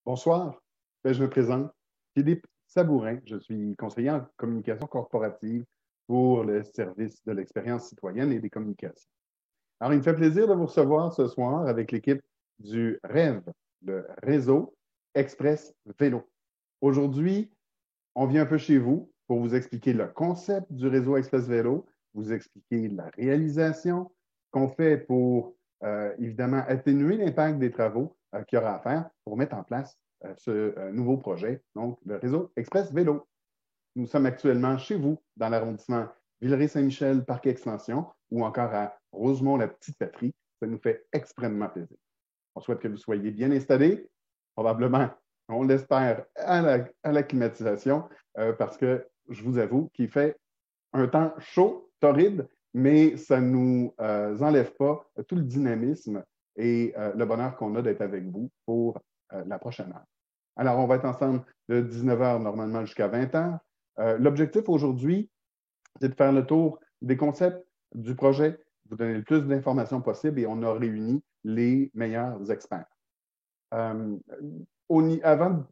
Bonsoir, je me présente. Philippe Sabourin, je suis conseiller en communication corporative pour le service de l'expérience citoyenne et des communications. Alors, il me fait plaisir de vous recevoir ce soir avec l'équipe du REV, le réseau Express Vélo. Aujourd'hui, on vient un peu chez vous pour vous expliquer le concept du réseau Express Vélo, vous expliquer la réalisation qu'on fait pour, évidemment, atténuer l'impact des travaux qu'il y aura à faire pour mettre en place ce nouveau projet, donc le réseau Express Vélo. Nous sommes actuellement chez vous, dans l'arrondissement Villeray-Saint-Michel, Parc Extension, ou encore à Rosemont-la-Petite-Patrie. Ça nous fait extrêmement plaisir. On souhaite que vous soyez bien installés, probablement, on l'espère, à la climatisation, parce que je vous avoue qu'il fait un temps chaud, torride, mais ça ne nous enlève pas tout le dynamisme et le bonheur qu'on a d'être avec vous pour la prochaine heure. Alors, on va être ensemble de 19 h normalement jusqu'à 20 h. L'objectif aujourd'hui, c'est de faire le tour des concepts du projet, vous donner le plus d'informations possible et on a réuni les meilleurs experts. Avant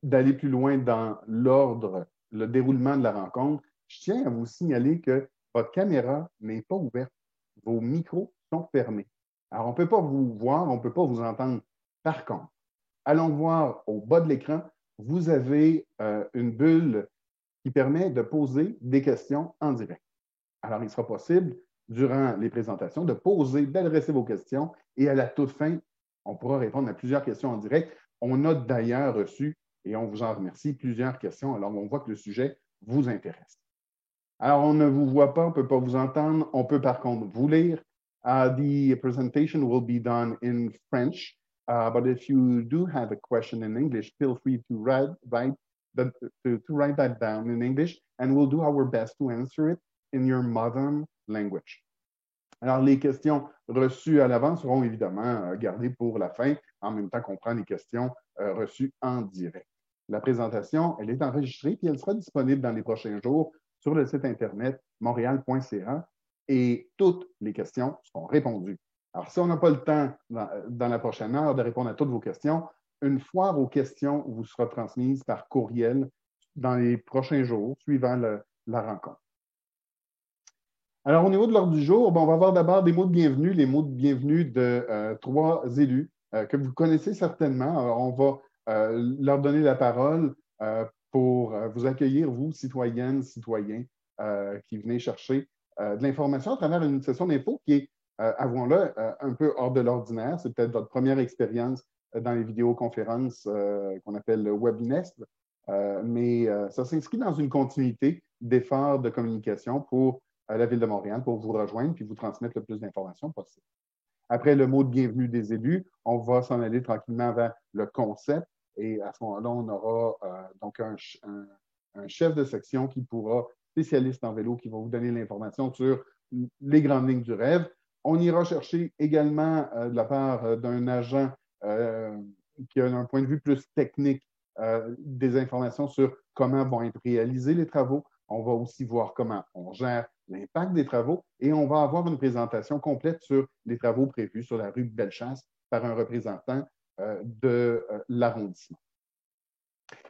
d'aller plus loin dans l'ordre, le déroulement de la rencontre, je tiens à vous signaler que votre caméra n'est pas ouverte. Vos micros sont fermés. Alors, on ne peut pas vous voir, on ne peut pas vous entendre. Par contre, allons voir au bas de l'écran, vous avez une bulle qui permet de poser des questions en direct. Alors, il sera possible, durant les présentations, de poser, d'adresser vos questions et à la toute fin, on pourra répondre à plusieurs questions en direct. On a d'ailleurs reçu, et on vous en remercie, plusieurs questions. Alors, on voit que le sujet vous intéresse. Alors, on ne vous voit pas, on ne peut pas vous entendre. On peut par contre vous lire. The presentation will be done in French, but if you do have a question in English, feel free to write that down in English, and we'll do our best to answer it in your mother language. Alors, les questions reçues à l'avance seront évidemment gardées pour la fin, en même temps qu'on prend les questions reçues en direct. La présentation, elle est enregistrée et elle sera disponible dans les prochains jours sur le site internet montréal.ca et toutes les questions seront répondues. Alors, si on n'a pas le temps dans la prochaine heure de répondre à toutes vos questions, une foire aux questions vous sera transmise par courriel dans les prochains jours suivant la rencontre. Alors, au niveau de l'ordre du jour, on va voir d'abord des mots de bienvenue, les mots de bienvenue de trois élus que vous connaissez certainement. Alors, on va leur donner la parole pour vous accueillir, vous, citoyennes, citoyens, qui venez chercher de l'information à travers une session d'info qui est, avouons-le, un peu hors de l'ordinaire. C'est peut-être votre première expérience dans les vidéoconférences qu'on appelle le Webinest, mais ça s'inscrit dans une continuité d'efforts de communication pour la Ville de Montréal pour vous rejoindre puis vous transmettre le plus d'informations possible. Après le mot de bienvenue des élus, on va s'en aller tranquillement vers le concept et à ce moment-là, on aura donc un chef de section qui pourra, spécialiste en vélo, qui va vous donner l'information sur les grandes lignes du rêve. On ira chercher également de la part d'un agent qui a un point de vue plus technique des informations sur comment vont être réalisés les travaux. On va aussi voir comment on gère l'impact des travaux et on va avoir une présentation complète sur les travaux prévus sur la rue Bellechasse par un représentant de l'arrondissement.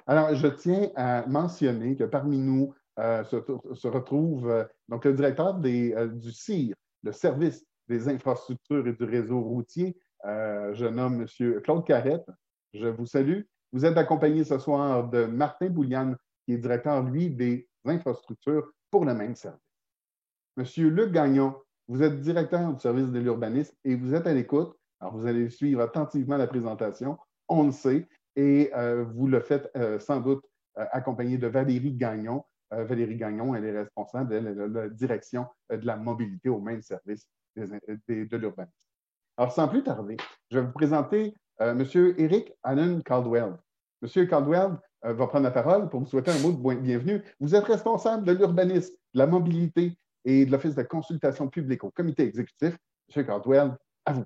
Alors, je tiens à mentionner que parmi nous se retrouve donc le directeur du CIR, le service des infrastructures et du réseau routier. Je nomme M. Claude Carrette. Je vous salue. Vous êtes accompagné ce soir de Martin Bouliane, qui est directeur, lui, des infrastructures pour le même service. Monsieur Luc Gagnon, vous êtes directeur du service de l'urbanisme et vous êtes à l'écoute. Alors, vous allez suivre attentivement la présentation, on le sait, et vous le faites sans doute accompagné de Valérie Gagnon. Valérie Gagnon, elle est responsable de la direction de la mobilité au même service de l'urbanisme. Alors, sans plus tarder, je vais vous présenter Monsieur Eric Allen Caldwell. Monsieur Caldwell va prendre la parole pour vous souhaiter un mot de bienvenue. Vous êtes responsable de l'urbanisme, de la mobilité et de l'Office de consultation publique au comité exécutif. Monsieur Caldwell, à vous.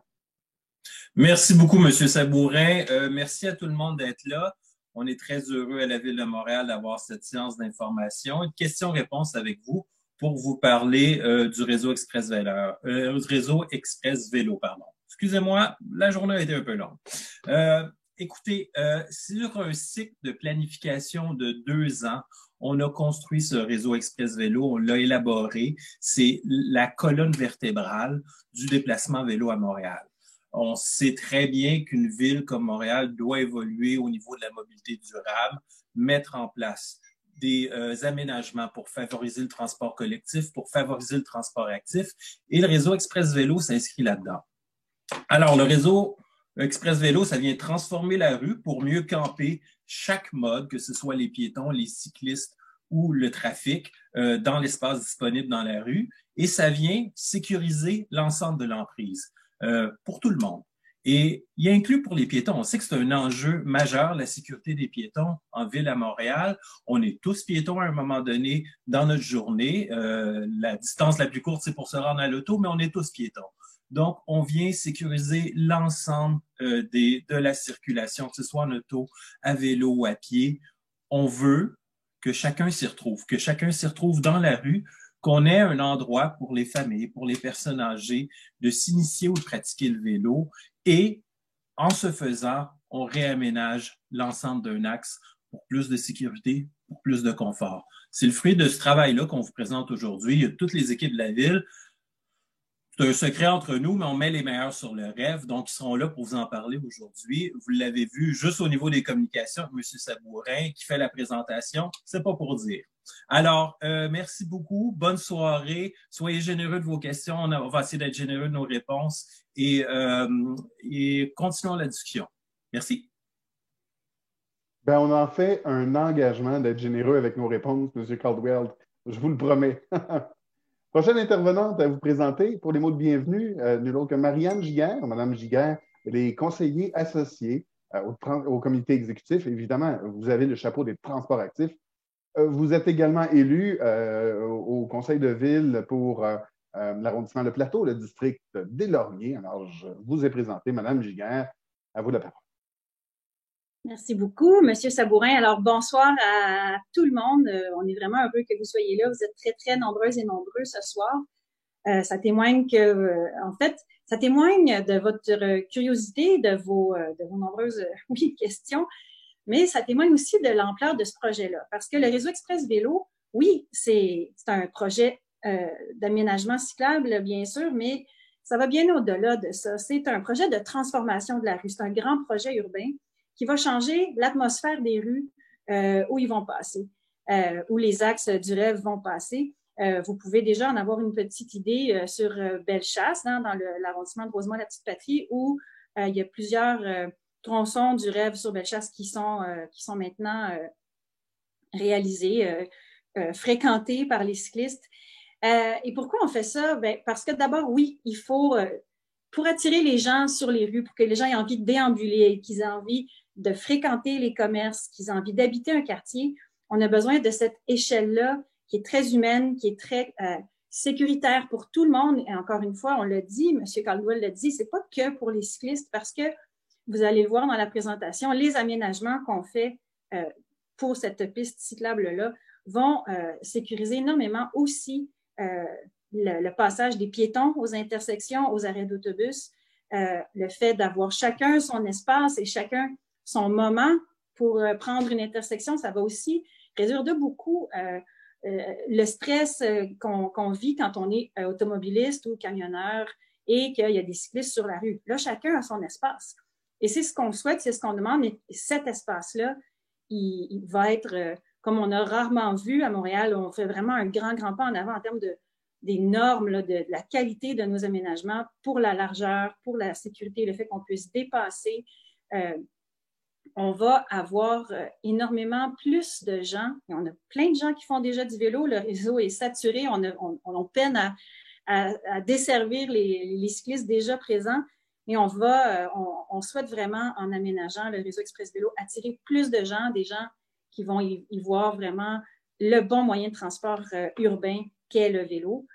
Merci beaucoup, Monsieur Sabourin. Merci à tout le monde d'être là. On est très heureux à la Ville de Montréal d'avoir cette séance d'information. Une question-réponse avec vous pour vous parler du réseau Express Vélo, pardon. Excusez-moi, la journée a été un peu longue. Écoutez, sur un cycle de planification de 2 ans, on a construit ce réseau Express Vélo, on l'a élaboré. C'est la colonne vertébrale du déplacement vélo à Montréal. On sait très bien qu'une ville comme Montréal doit évoluer au niveau de la mobilité durable, mettre en place des aménagements pour favoriser le transport collectif, pour favoriser le transport actif. Et le réseau Express Vélo s'inscrit là-dedans. Alors, le réseau Express Vélo, ça vient transformer la rue pour mieux camper chaque mode, que ce soit les piétons, les cyclistes ou le trafic, dans l'espace disponible dans la rue. Et ça vient sécuriser l'ensemble de l'emprise pour tout le monde. Et il inclut pour les piétons, on sait que c'est un enjeu majeur, la sécurité des piétons en ville à Montréal. On est tous piétons à un moment donné dans notre journée. La distance la plus courte, c'est pour se rendre à l'auto, mais on est tous piétons. Donc, on vient sécuriser l'ensemble de la circulation, que ce soit en auto, à vélo ou à pied. On veut que chacun s'y retrouve dans la rue, qu'on ait un endroit pour les familles, pour les personnes âgées, de s'initier ou de pratiquer le vélo. Et en ce faisant, on réaménage l'ensemble d'un axe pour plus de sécurité, pour plus de confort. C'est le fruit de ce travail-là qu'on vous présente aujourd'hui. Il y a toutes les équipes de la ville. C'est un secret entre nous, mais on met les meilleurs sur le rêve. Donc, ils seront là pour vous en parler aujourd'hui. Vous l'avez vu juste au niveau des communications avec M. Sabourin qui fait la présentation. C'est pas pour dire. Alors, merci beaucoup. Bonne soirée. Soyez généreux de vos questions. On va essayer d'être généreux de nos réponses et continuons la discussion. Merci. Ben, on en fait un engagement d'être généreux avec nos réponses, M. Caldwell. Je vous le promets. Prochaine intervenante à vous présenter pour les mots de bienvenue, nulle autre que Marianne Giguère. Madame Giguère, elle est conseillère associée au comité exécutif. Évidemment, vous avez le chapeau des transports actifs. Vous êtes également élu au conseil de ville pour l'arrondissement Le Plateau, le district des Lauriers. Alors, je vous ai présenté, Madame Giguère. À vous la parole. Merci beaucoup, Monsieur Sabourin. Alors, bonsoir à tout le monde. On est vraiment heureux que vous soyez là. Vous êtes très, très nombreuses et nombreux ce soir. Ça témoigne en fait, ça témoigne de votre curiosité, de vos nombreuses questions, mais ça témoigne aussi de l'ampleur de ce projet-là. Parce que le réseau Express Vélo, oui, c'est un projet d'aménagement cyclable, bien sûr, mais ça va bien au-delà de ça. C'est un projet de transformation de la rue. C'est un grand projet urbain qui va changer l'atmosphère des rues où ils vont passer, où les axes du rêve vont passer. Vous pouvez déjà en avoir une petite idée sur Bellechasse, dans l'arrondissement de Rosemont-la-Petite-Patrie, où il y a plusieurs tronçons du rêve sur Bellechasse qui sont maintenant réalisés, fréquentés par les cyclistes. Et pourquoi on fait ça? Ben, parce que d'abord, oui, il faut, pour attirer les gens sur les rues, pour que les gens aient envie de déambuler, qu'ils aient envie de fréquenter les commerces, qu'ils aient envie d'habiter un quartier, on a besoin de cette échelle-là qui est très humaine, qui est très sécuritaire pour tout le monde. Et encore une fois, on l'a dit, M. Caldwell l'a dit, c'est pas que pour les cyclistes parce que vous allez le voir dans la présentation, les aménagements qu'on fait pour cette piste cyclable-là vont sécuriser énormément aussi le passage des piétons aux intersections, aux arrêts d'autobus, le fait d'avoir chacun son espace et chacun son moment pour prendre une intersection, ça va aussi réduire de beaucoup le stress qu'on vit quand on est automobiliste ou camionneur et qu'il y a des cyclistes sur la rue. Là, chacun a son espace. Et c'est ce qu'on souhaite, c'est ce qu'on demande. Et cet espace-là, il va être, comme on a rarement vu à Montréal, on fait vraiment un grand, grand pas en avant en termes des normes, là, de la qualité de nos aménagements pour la largeur, pour la sécurité, le fait qu'on puisse dépasser. On va avoir énormément plus de gens. On a plein de gens qui font déjà du vélo. Le réseau est saturé. On peine à desservir les cyclistes déjà présents. Et on souhaite vraiment, en aménageant le réseau Express Vélo, attirer plus de gens, des gens qui vont y voir vraiment le bon moyen de transport urbain qu'est le vélo.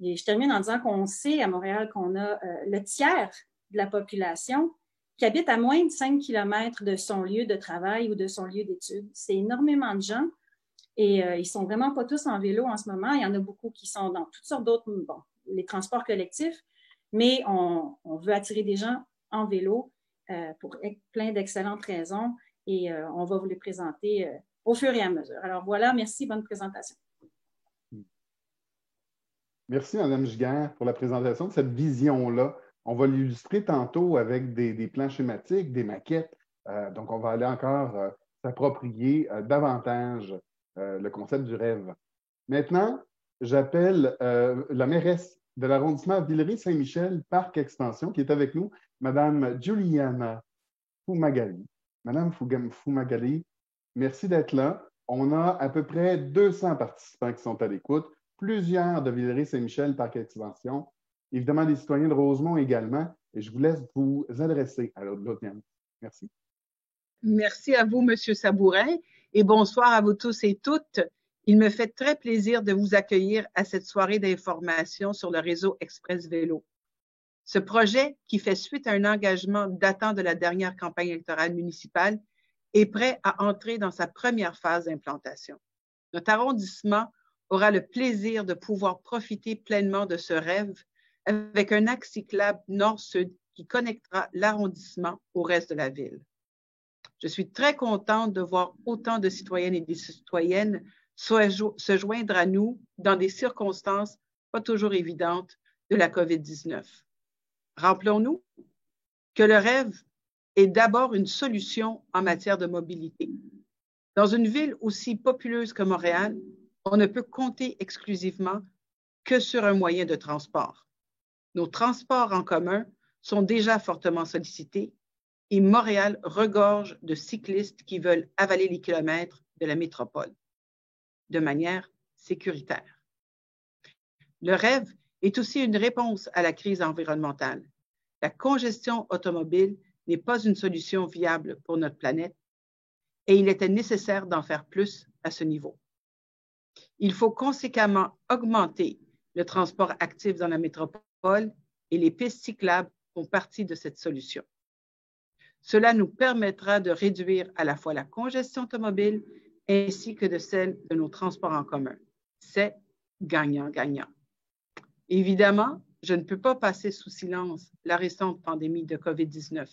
Et je termine en disant qu'on sait à Montréal qu'on a le tiers de la population qui habite à moins de 5 km de son lieu de travail ou de son lieu d'études. C'est énormément de gens et ils sont vraiment pas tous en vélo en ce moment. Il y en a beaucoup qui sont dans toutes sortes d'autres, les transports collectifs, mais on veut attirer des gens en vélo pour plein d'excellentes raisons et on va vous les présenter au fur et à mesure. Alors voilà, merci, bonne présentation. Merci, Mme Giguère, pour la présentation de cette vision-là. On va l'illustrer tantôt avec des plans schématiques, des maquettes. Donc, on va aller encore s'approprier davantage le concept du rêve. Maintenant, j'appelle la mairesse de l'arrondissement Villeray-Saint-Michel, Parc Extension, qui est avec nous, Mme Juliana Fumagalli. Mme Fumagalli, merci d'être là. On a à peu près 200 participants qui sont à l'écoute, plusieurs de Villeray-Saint-Michel, Parc Extension, évidemment des citoyens de Rosemont également, et je vous laisse vous adresser à l'audience. Merci. Merci à vous, M. Sabourin, et bonsoir à vous tous et toutes. Il me fait très plaisir de vous accueillir à cette soirée d'information sur le réseau Express Vélo. Ce projet, qui fait suite à un engagement datant de la dernière campagne électorale municipale, est prêt à entrer dans sa première phase d'implantation. Notre arrondissement aura le plaisir de pouvoir profiter pleinement de ce rêve avec un axe cyclable nord-sud qui connectera l'arrondissement au reste de la ville. Je suis très contente de voir autant de citoyennes et de citoyennes se joindre à nous dans des circonstances pas toujours évidentes de la COVID-19. Rappelons-nous que le rêve est d'abord une solution en matière de mobilité. Dans une ville aussi populeuse que Montréal, on ne peut compter exclusivement que sur un moyen de transport. Nos transports en commun sont déjà fortement sollicités et Montréal regorge de cyclistes qui veulent avaler les kilomètres de la métropole de manière sécuritaire. Le rêve est aussi une réponse à la crise environnementale. La congestion automobile n'est pas une solution viable pour notre planète et il était nécessaire d'en faire plus à ce niveau. Il faut conséquemment augmenter le transport actif dans la métropole et les pistes cyclables font partie de cette solution. Cela nous permettra de réduire à la fois la congestion automobile ainsi que de celle de nos transports en commun. C'est gagnant-gagnant. Évidemment, je ne peux pas passer sous silence la récente pandémie de COVID-19.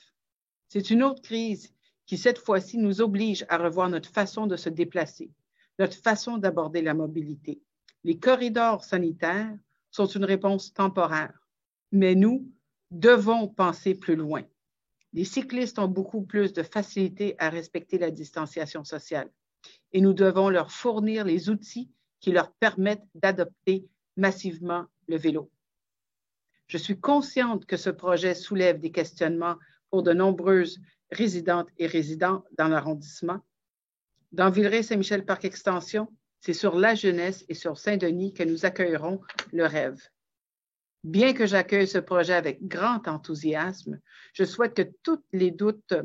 C'est une autre crise qui, cette fois-ci, nous oblige à revoir notre façon de se déplacer, notre façon d'aborder la mobilité. Les corridors sanitaires sont une réponse temporaire, mais nous devons penser plus loin. Les cyclistes ont beaucoup plus de facilité à respecter la distanciation sociale et nous devons leur fournir les outils qui leur permettent d'adopter massivement le vélo. Je suis consciente que ce projet soulève des questionnements pour de nombreuses résidentes et résidents dans l'arrondissement. Dans Villeray-Saint-Michel Parc Extension, c'est sur La Jeunesse et sur Saint-Denis que nous accueillerons le rêve. Bien que j'accueille ce projet avec grand enthousiasme, je souhaite que tous les doutes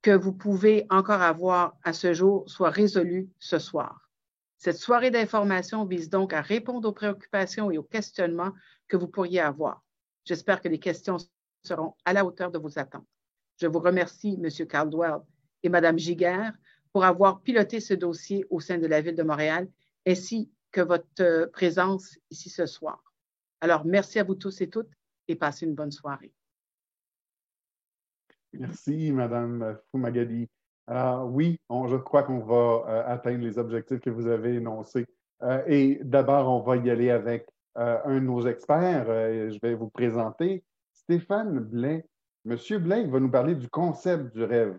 que vous pouvez encore avoir à ce jour soient résolus ce soir. Cette soirée d'information vise donc à répondre aux préoccupations et aux questionnements que vous pourriez avoir. J'espère que les questions seront à la hauteur de vos attentes. Je vous remercie, M. Caldwell et Mme Giguère, pour avoir piloté ce dossier au sein de la Ville de Montréal, ainsi que votre présence ici ce soir. Alors, merci à vous tous et toutes et passez une bonne soirée. Merci, Mme Fumagalli. Oui, je crois qu'on va atteindre les objectifs que vous avez énoncés. Et d'abord, on va y aller avec un de nos experts. Je vais vous présenter Stéphane Blais. Monsieur Blais va nous parler du concept du rêve.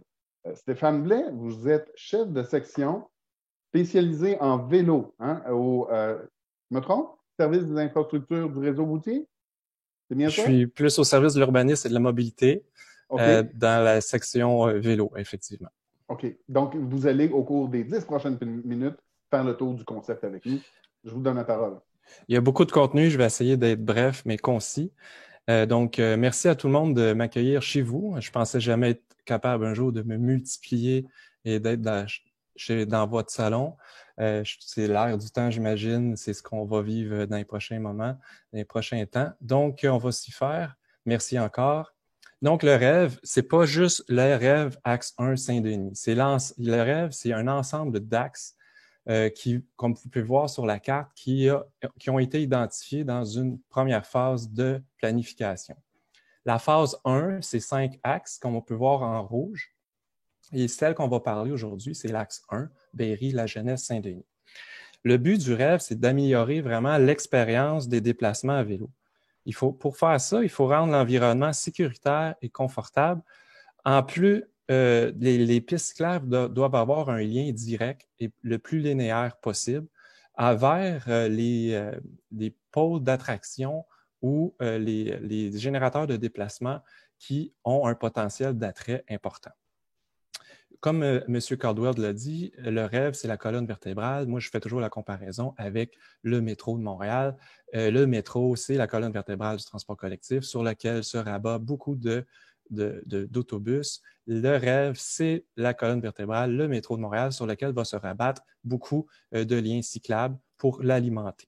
Stéphane Blais, vous êtes chef de section spécialisé en vélo au, je me trompe, service des infrastructures du réseau routier? C'est bien ça? Je suis plus au service de l'urbanisme et de la mobilité dans la section vélo, effectivement. OK. Donc, vous allez, au cours des 10 prochaines minutes, faire le tour du concept avec nous. Je vous donne la parole. Il y a beaucoup de contenu. Je vais essayer d'être bref, mais concis. Merci à tout le monde de m'accueillir chez vous. Je pensais jamais être capable un jour de me multiplier et d'être dans votre salon. C'est l'air du temps, j'imagine. C'est ce qu'on va vivre dans les prochains moments, dans les prochains temps. Donc, on va s'y faire. Merci encore. Donc, le rêve, c'est pas juste le rêve axe 1 Saint-Denis. Le rêve, c'est un ensemble d'axes qui, comme vous pouvez voir sur la carte, qui ont été identifiés dans une première phase de planification. La phase 1, c'est 5 axes, comme on peut voir en rouge. Et celle qu'on va parler aujourd'hui, c'est l'axe 1, Berry, La Jeunesse, Saint-Denis. Le but du rêve, c'est d'améliorer vraiment l'expérience des déplacements à vélo. Pour faire ça, il faut rendre l'environnement sécuritaire et confortable. En plus, les pistes cyclables doivent avoir un lien direct et le plus linéaire possible vers les pôles d'attraction ou les générateurs de déplacement qui ont un potentiel d'attrait important. Comme M. Caldwell l'a dit, le rêve, c'est la colonne vertébrale. Moi, je fais toujours la comparaison avec le métro de Montréal. Le métro, c'est la colonne vertébrale du transport collectif sur laquelle se rabat beaucoup d'autobus. Le rêve, c'est la colonne vertébrale, le métro de Montréal, sur lequel va se rabattre beaucoup de liens cyclables pour l'alimenter.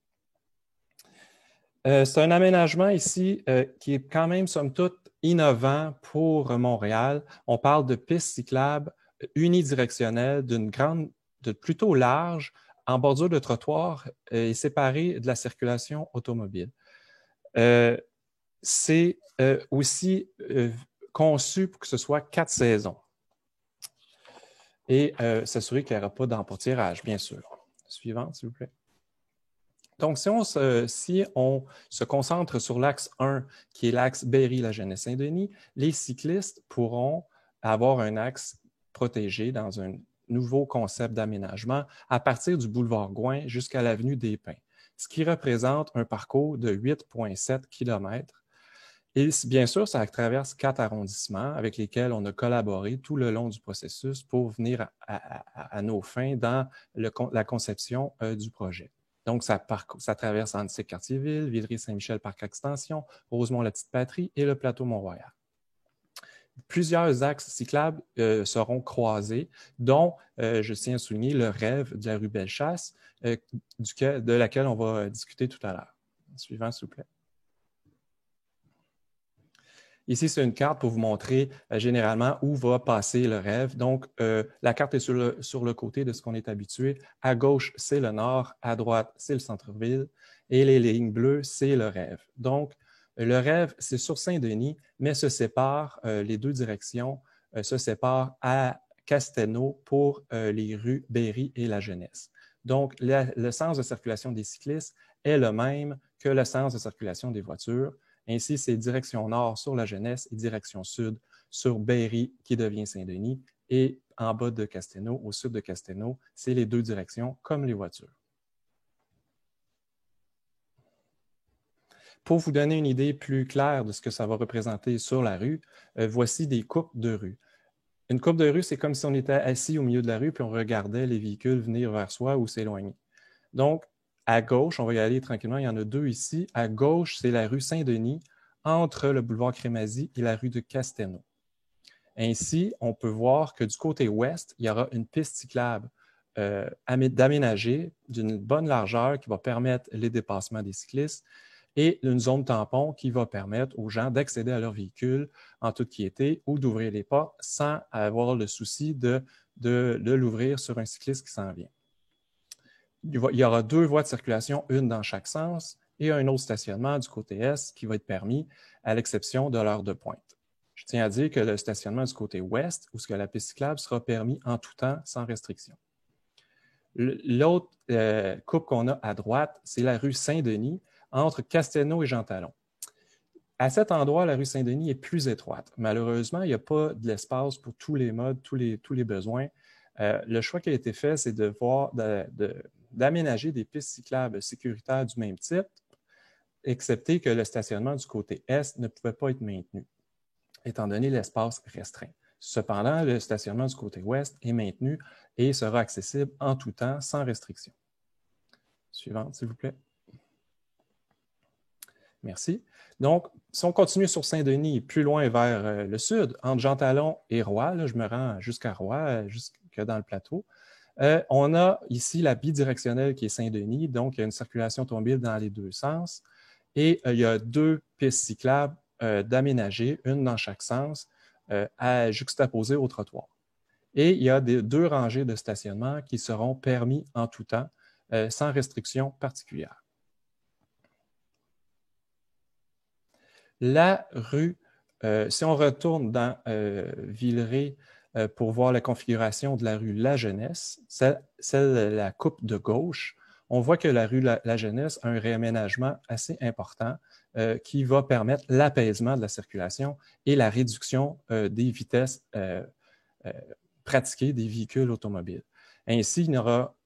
C'est un aménagement ici qui est quand même, somme toute, innovant pour Montréal. On parle de pistes cyclables unidirectionnelles de plutôt large, en bordure de trottoir et séparées de la circulation automobile. C'est aussi conçu pour que ce soit 4 saisons et s'assurer qu'il n'y aura pas d'emboutillage, bien sûr. Suivante, s'il vous plaît. Donc, si on se concentre sur l'axe 1, qui est l'axe Berry-La-Jeunesse-Saint-Denis, les cyclistes pourront avoir un axe protégé dans un nouveau concept d'aménagement à partir du boulevard Gouin jusqu'à l'avenue des Pins, ce qui représente un parcours de 8,7 km. Et bien sûr, ça traverse 4 arrondissements avec lesquels on a collaboré tout le long du processus pour venir à nos fins dans la conception du projet. Donc, ça traverse Antique-Cartierville, Villeray-Saint-Michel, Parc Extension, Rosemont-la-Petite-Patrie et le plateau Mont-Royal. Plusieurs axes cyclables seront croisés, dont, je tiens à souligner, le rêve de la rue Bellechasse, de laquelle on va discuter tout à l'heure. Suivant, s'il vous plaît. Ici, c'est une carte pour vous montrer généralement où va passer le rêve. Donc, la carte est sur le côté de ce qu'on est habitué. À gauche, c'est le nord. À droite, c'est le centre-ville. Et les lignes bleues, c'est le rêve. Donc, le rêve, c'est sur Saint-Denis, mais les deux directions se séparent à Castelnau pour les rues Berry et La Jeunesse. Donc, le sens de circulation des cyclistes est le même que le sens de circulation des voitures. Ainsi, c'est direction nord sur La Jeunesse et direction sud sur Berry qui devient Saint-Denis. Et en bas de Castelnau, au sud de Castelnau, c'est les deux directions comme les voitures. Pour vous donner une idée plus claire de ce que ça va représenter sur la rue, voici des coupes de rue. Une coupe de rue, c'est comme si on était assis au milieu de la rue puis on regardait les véhicules venir vers soi ou s'éloigner. Donc, à gauche, on va y aller tranquillement, il y en a 2 ici. À gauche, c'est la rue Saint-Denis, entre le boulevard Crémazie et la rue de Castelnau. Ainsi, on peut voir que du côté ouest, il y aura une piste cyclable d'aménager d'une bonne largeur qui va permettre les dépassements des cyclistes et une zone tampon qui va permettre aux gens d'accéder à leur véhicule en toute quiété ou d'ouvrir les portes sans avoir le souci de l'ouvrir sur un cycliste qui s'en vient. Il y aura 2 voies de circulation, une dans chaque sens, et un autre stationnement du côté est qui va être permis, à l'exception de l'heure de pointe. Je tiens à dire que le stationnement du côté ouest, où la piste cyclable sera permis en tout temps, sans restriction. L'autre coupe qu'on a à droite, c'est la rue Saint-Denis, entre Castelnau et Jean Talon. À cet endroit, la rue Saint-Denis est plus étroite. Malheureusement, il n'y a pas de l'espace pour tous les modes, tous les besoins. Le choix qui a été fait, c'est d'aménager des pistes cyclables sécuritaires du même type, excepté que le stationnement du côté est ne pouvait pas être maintenu, étant donné l'espace restreint. Cependant, le stationnement du côté ouest est maintenu et sera accessible en tout temps, sans restriction. Suivante, s'il vous plaît. Merci. Donc, si on continue sur Saint-Denis, plus loin vers le sud, entre Jean Talon et Roy, là, je me rends jusqu'à Roy, jusque dans le plateau, on a ici la bidirectionnelle qui est Saint-Denis, donc il y a une circulation automobile dans les 2 sens et il y a 2 pistes cyclables d'aménager, une dans chaque sens, à juxtaposer au trottoir. Et il y a 2 rangées de stationnement qui seront permis en tout temps, sans restriction particulière. La rue Si on retourne dans Villeray pour voir la configuration de la rue La Jeunesse, celle de la coupe de gauche, on voit que la rue La Jeunesse a un réaménagement assez important qui va permettre l'apaisement de la circulation et la réduction des vitesses pratiquées des véhicules automobiles. Ainsi,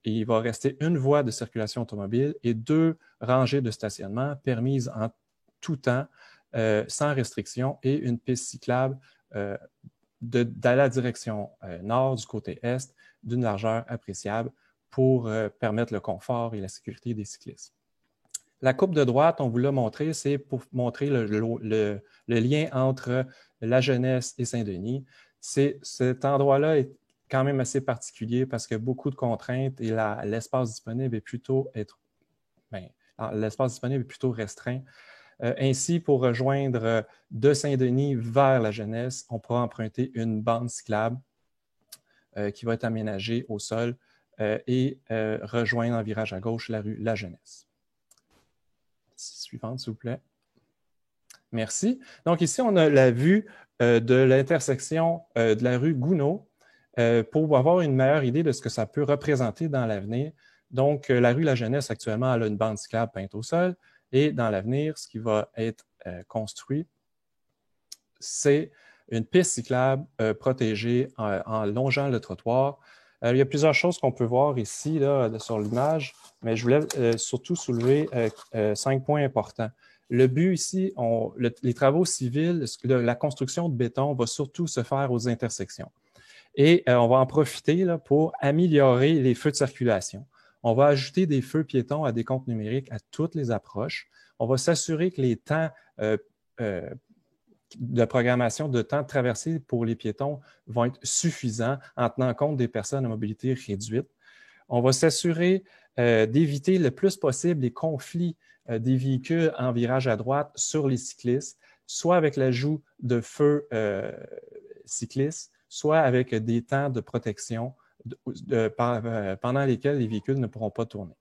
il va rester une voie de circulation automobile et 2 rangées de stationnement permises en tout temps, sans restriction, et une piste cyclable dans la direction nord du côté est d'une largeur appréciable pour permettre le confort et la sécurité des cyclistes. La coupe de droite, on vous l'a montré, c'est pour montrer le lien entre La Jeunesse et Saint-Denis. Cet endroit-là est quand même assez particulier parce que beaucoup de contraintes et l'espace disponible est plutôt restreint. Ainsi, pour rejoindre de Saint-Denis vers La Jeunesse, on pourra emprunter une bande cyclable qui va être aménagée au sol et rejoindre en virage à gauche la rue La Jeunesse. Suivante, s'il vous plaît. Merci. Donc ici, on a la vue de l'intersection de la rue Gounod pour avoir une meilleure idée de ce que ça peut représenter dans l'avenir. Donc, la rue La Jeunesse, actuellement, elle a une bande cyclable peinte au sol. Et dans l'avenir, ce qui va être construit, c'est une piste cyclable protégée en longeant le trottoir. Il y a plusieurs choses qu'on peut voir ici là, sur l'image, mais je voulais surtout soulever 5 points importants. Le but ici, les travaux civils, la construction de béton va surtout se faire aux intersections. Et on va en profiter là, pour améliorer les feux de circulation. On va ajouter des feux piétons à des comptes numériques à toutes les approches. On va s'assurer que les temps de programmation, de temps de traversée pour les piétons vont être suffisants en tenant compte des personnes à mobilité réduite. On va s'assurer d'éviter le plus possible les conflits des véhicules en virage à droite sur les cyclistes, soit avec l'ajout de feux cyclistes, soit avec des temps de protection pendant lesquels les véhicules ne pourront pas tourner.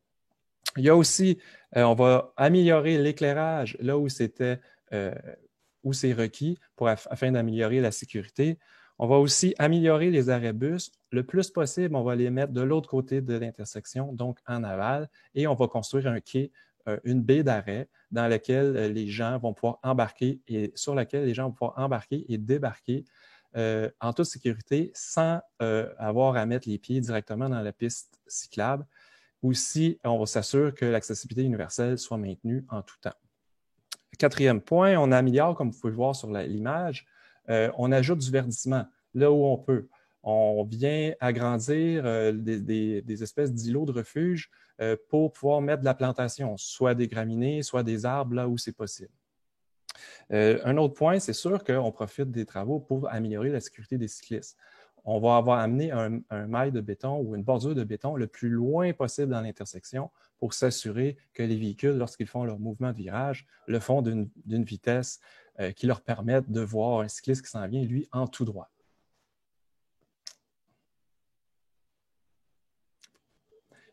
Il y a aussi, on va améliorer l'éclairage là où c'est requis afin d'améliorer la sécurité. On va aussi améliorer les arrêts bus. Le plus possible, on va les mettre de l'autre côté de l'intersection, donc en aval, et on va construire un quai, une baie d'arrêt dans laquelle les gens vont pouvoir embarquer et sur laquelle les gens vont pouvoir embarquer et débarquer en toute sécurité sans avoir à mettre les pieds directement dans la piste cyclable. Aussi, on va s'assurer que l'accessibilité universelle soit maintenue en tout temps. 4e point, on améliore, comme vous pouvez le voir sur l'image, on ajoute du verdissement là où on peut. On vient agrandir des espèces d'îlots de refuge pour pouvoir mettre de la plantation, soit des graminées, soit des arbres là où c'est possible. Un autre point, c'est sûr qu'on profite des travaux pour améliorer la sécurité des cyclistes. On va avoir amené un maille de béton ou une bordure de béton le plus loin possible dans l'intersection pour s'assurer que les véhicules, lorsqu'ils font leur mouvement de virage, le font d'une vitesse qui leur permette de voir un cycliste qui s'en vient, lui, en tout droit.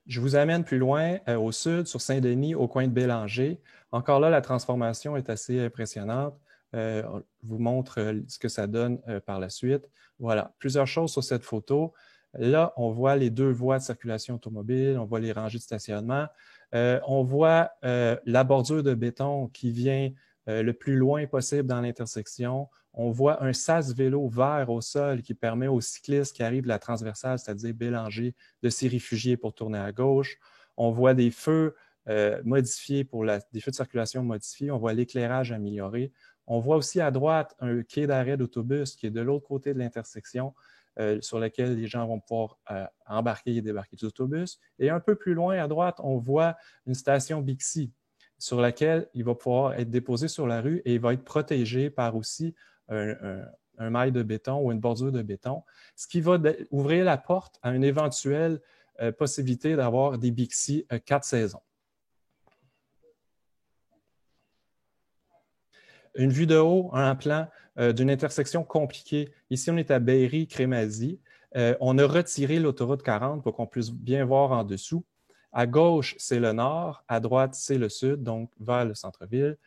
Je vous amène plus loin, au sud, sur Saint-Denis, au coin de Bélanger. Encore là, la transformation est assez impressionnante. Je vous montre ce que ça donne par la suite. Voilà, plusieurs choses sur cette photo. Là, on voit les 2 voies de circulation automobile, on voit les rangées de stationnement. On voit la bordure de béton qui vient le plus loin possible dans l'intersection. On voit un sas vélo vert au sol qui permet aux cyclistes qui arrivent de la transversale, c'est-à-dire Bélanger, de s'y réfugier pour tourner à gauche. On voit des feux modifiés des feux de circulation modifiés. On voit l'éclairage amélioré. On voit aussi à droite un quai d'arrêt d'autobus qui est de l'autre côté de l'intersection sur lequel les gens vont pouvoir embarquer et débarquer de l'autobus. Et un peu plus loin à droite, on voit une station Bixi sur laquelle il va pouvoir être déposé sur la rue et il va être protégé par aussi un maille de béton ou une bordure de béton, ce qui va ouvrir la porte à une éventuelle possibilité d'avoir des Bixi 4 saisons. Une vue de haut, un plan d'une intersection compliquée. Ici, on est à Berry-Crémazie. On a retiré l'autoroute 40 pour qu'on puisse bien voir en dessous. À gauche, c'est le nord. À droite, c'est le sud, donc vers le centre-ville.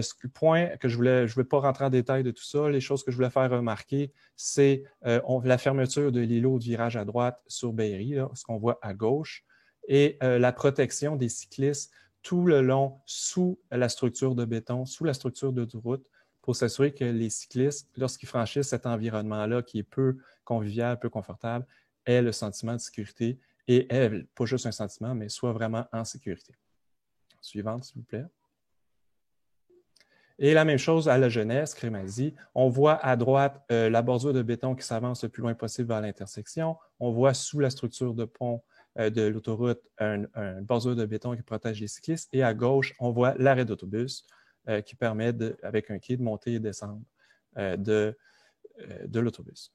Ce point que je ne vais pas rentrer en détail de tout ça, les choses que je voulais faire remarquer, c'est la fermeture de l'îlot de virage à droite sur Berry, là, ce qu'on voit à gauche, et la protection des cyclistes tout le long sous la structure de béton, sous la structure d'autoroute, pour s'assurer que les cyclistes, lorsqu'ils franchissent cet environnement-là qui est peu convivial, peu confortable, aient le sentiment de sécurité et aient, pas juste un sentiment, mais soient vraiment en sécurité. Suivante, s'il vous plaît. Et la même chose à la jeunesse, Crémazie. On voit à droite la bordure de béton qui s'avance le plus loin possible vers l'intersection. On voit sous la structure de pont de l'autoroute une bordure de béton qui protège les cyclistes. Et à gauche, on voit l'arrêt d'autobus qui permet, avec un quai, de monter et descendre de l'autobus.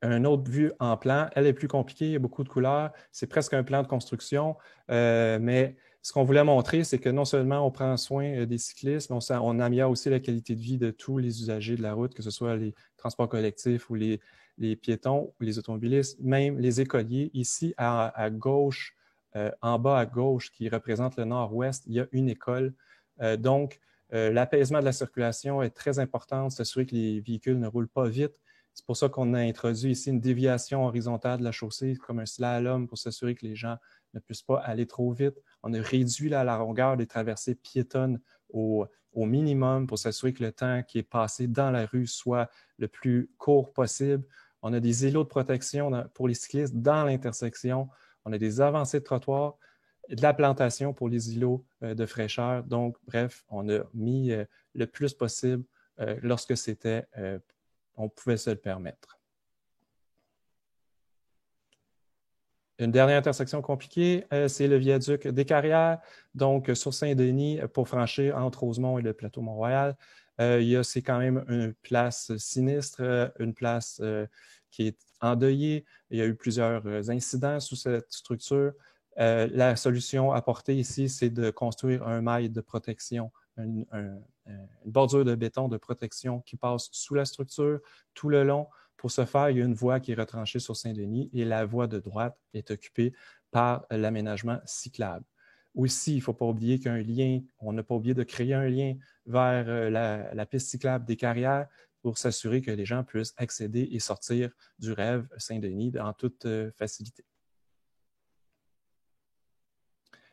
Une autre vue en plan, elle est plus compliquée, il y a beaucoup de couleurs. C'est presque un plan de construction, mais ce qu'on voulait montrer, c'est que non seulement on prend soin des cyclistes, mais on améliore aussi la qualité de vie de tous les usagers de la route, que ce soit les transports collectifs ou les piétons ou les automobilistes, même les écoliers. Ici, à gauche, en bas à gauche, qui représente le nord-ouest, il y a une école. Donc, l'apaisement de la circulation est très important, s'assurer que les véhicules ne roulent pas vite. C'est pour ça qu'on a introduit ici une déviation horizontale de la chaussée comme un slalom pour s'assurer que les gens ne puissent pas aller trop vite. On a réduit la longueur des traversées piétonnes au minimum pour s'assurer que le temps qui est passé dans la rue soit le plus court possible. On a des îlots de protection pour les cyclistes dans l'intersection. On a des avancées de trottoir, de la plantation pour les îlots de fraîcheur. Donc, bref, on a mis le plus possible lorsque on pouvait se le permettre. Une dernière intersection compliquée, c'est le viaduc des Carrières. Donc, sur Saint-Denis, pour franchir entre Rosemont et le plateau Mont-Royal, c'est quand même une place sinistre, une place qui est endeuillée. Il y a eu plusieurs incidents sous cette structure. La solution apportée ici, c'est de construire un mail de protection, une bordure de béton de protection qui passe sous la structure tout le long. Pour ce faire, il y a une voie qui est retranchée sur Saint-Denis et la voie de droite est occupée par l'aménagement cyclable. Aussi, il ne faut pas oublier qu'un lien, on n'a pas oublié de créer un lien vers la piste cyclable des Carrières pour s'assurer que les gens puissent accéder et sortir du rêve Saint-Denis en toute facilité.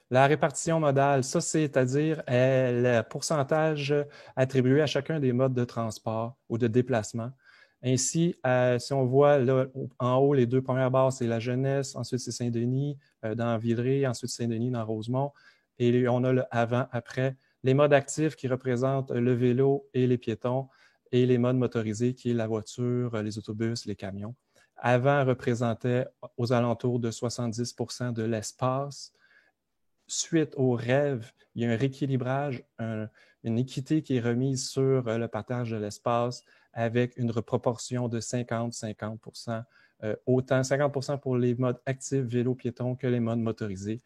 La répartition modale, ça, c'est-à-dire le pourcentage attribué à chacun des modes de transport ou de déplacement. Ainsi, si on voit là, en haut, les deux premières barres, c'est la jeunesse, ensuite c'est Saint-Denis dans Villeray, ensuite Saint-Denis dans Rosemont, et on a le avant-après. Les modes actifs qui représentent le vélo et les piétons, et les modes motorisés qui est la voiture, les autobus, les camions. Avant représentait aux alentours de 70% de l'espace. Suite au rêve, il y a un rééquilibrage, une équité qui est remise sur le partage de l'espace avec une proportion de 50-50%, autant 50% pour les modes actifs, vélo, piéton, que les modes motorisés,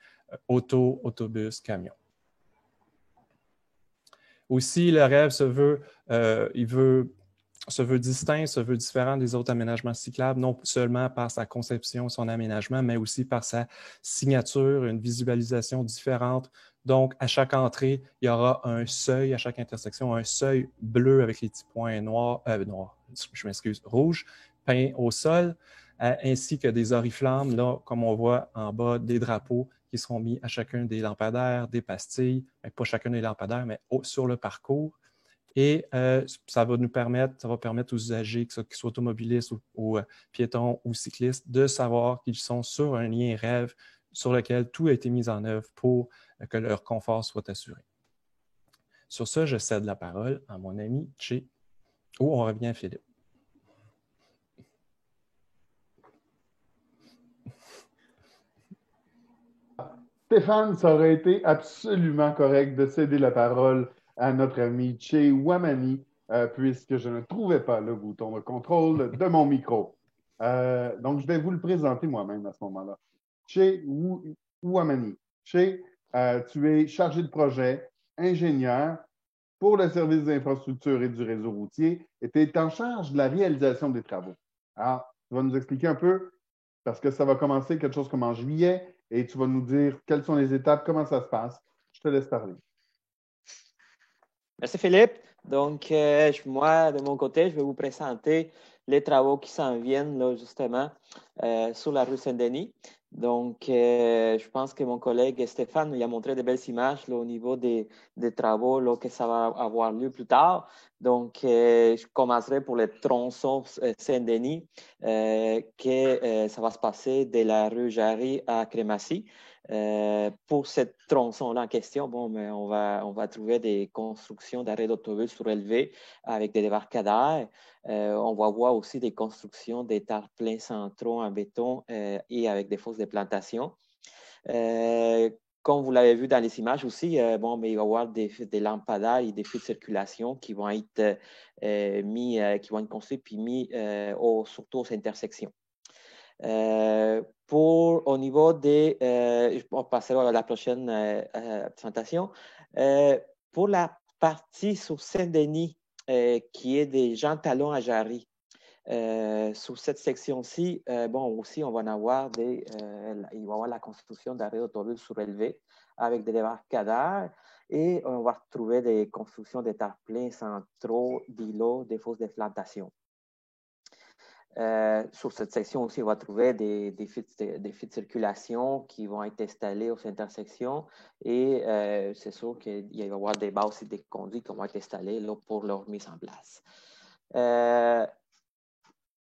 auto, autobus, camion. Aussi, le rêve se veut distinct, se veut différent des autres aménagements cyclables, non seulement par sa conception, son aménagement, mais aussi par sa signature, une visualisation différente. Donc, à chaque entrée, il y aura un seuil, à chaque intersection, un seuil bleu avec les petits points rouges, peints au sol, ainsi que des oriflammes, là, comme on voit en bas, des drapeaux qui seront mis à chacun des lampadaires, des pastilles, pas chacun des lampadaires, mais sur le parcours. Et ça va permettre aux usagers, qu'ils soient automobilistes ou piétons ou cyclistes, de savoir qu'ils sont sur un lien rêve sur lequel tout a été mis en œuvre pour que leur confort soit assuré. Sur ce, je cède la parole à mon ami Tché. On revient à Philippe. Stéphane, ça aurait été absolument correct de céder la parole à notre ami Tché Ouamani, puisque je ne trouvais pas le bouton de contrôle de mon micro. Donc, je vais vous le présenter moi-même à ce moment-là. Tché Ouamani. Tché, tu es chargé de projet, ingénieur pour le service d'infrastructure et du réseau routier, et tu es en charge de la réalisation des travaux. Alors, tu vas nous expliquer un peu, parce que ça va commencer quelque chose comme en juillet, et tu vas nous dire quelles sont les étapes, comment ça se passe. Je te laisse parler. Merci Philippe. Donc, moi, de mon côté, je vais vous présenter les travaux qui s'en viennent là, justement sur la rue Saint-Denis. Donc, je pense que mon collègue Stéphane nous a montré de belles images là, au niveau des travaux là, que ça va avoir lieu plus tard. Donc, je commencerai pour le tronçon Saint-Denis, que ça va se passer de la rue Jarry à Crémazie. Pour cette tronçon-là en question, bon, mais on va trouver des constructions d'arrêts d'autobus surélevés avec des débarcadères. On va voir aussi des constructions des terre-pleins centraux en béton et avec des fosses de plantation. Comme vous l'avez vu dans les images aussi, bon, mais il va y avoir des lampadaires et des feux de circulation qui vont être qui vont être construits puis mis surtout aux intersections. Au niveau des... on passera à la prochaine présentation. Pour la partie sur Saint-Denis, qui est des Jean Talon à Jarry, sur cette section-ci, bon, aussi, on va en avoir il va y avoir la construction d'arrêts d'autobus surélevés avec des débarcadères et on va retrouver des constructions de terre-pleins centraux, d'îlots, des fosses de plantation. Sur cette section aussi, on va trouver des fils de circulation qui vont être installés aux intersections et c'est sûr qu'il va y avoir des bases et des conduits qui vont être installés là, pour leur mise en place.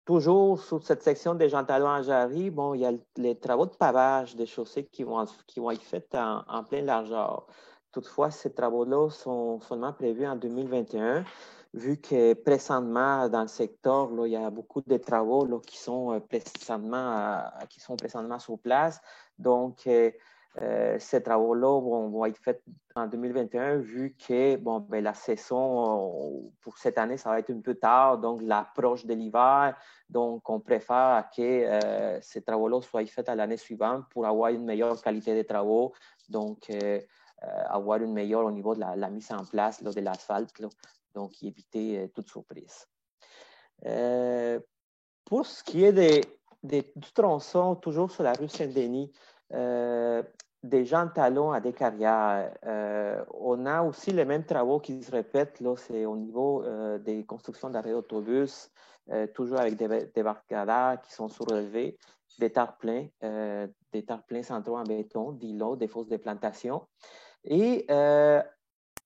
Toujours sur cette section des Jean Talon à Jarry, bon, il y a les travaux de pavage des chaussées qui vont être faits en pleine largeur. Toutefois, ces travaux-là sont seulement prévus en 2021. Vu que présentement, dans le secteur, là, il y a beaucoup de travaux là, qui sont présentement sur place. Donc, ces travaux-là vont être faits en 2021, vu que bon, ben, la saison pour cette année, ça va être un peu tard, donc l'approche de l'hiver. Donc, on préfère que ces travaux-là soient faits à l'année suivante pour avoir une meilleure qualité de travaux. Donc, avoir une meilleure au niveau de la mise en place là, de l'asphalte. Donc, éviter toute surprise. Pour ce qui est du tronçon, toujours sur la rue Saint-Denis, des Jean Talon à Descarrières, on a aussi les mêmes travaux qui se répètent. C'est au niveau des constructions d'arrêts d'autobus, toujours avec des débarcadères qui sont surélevés, des terre-pleins centraux en béton, d'îlots, des fosses de plantation. Et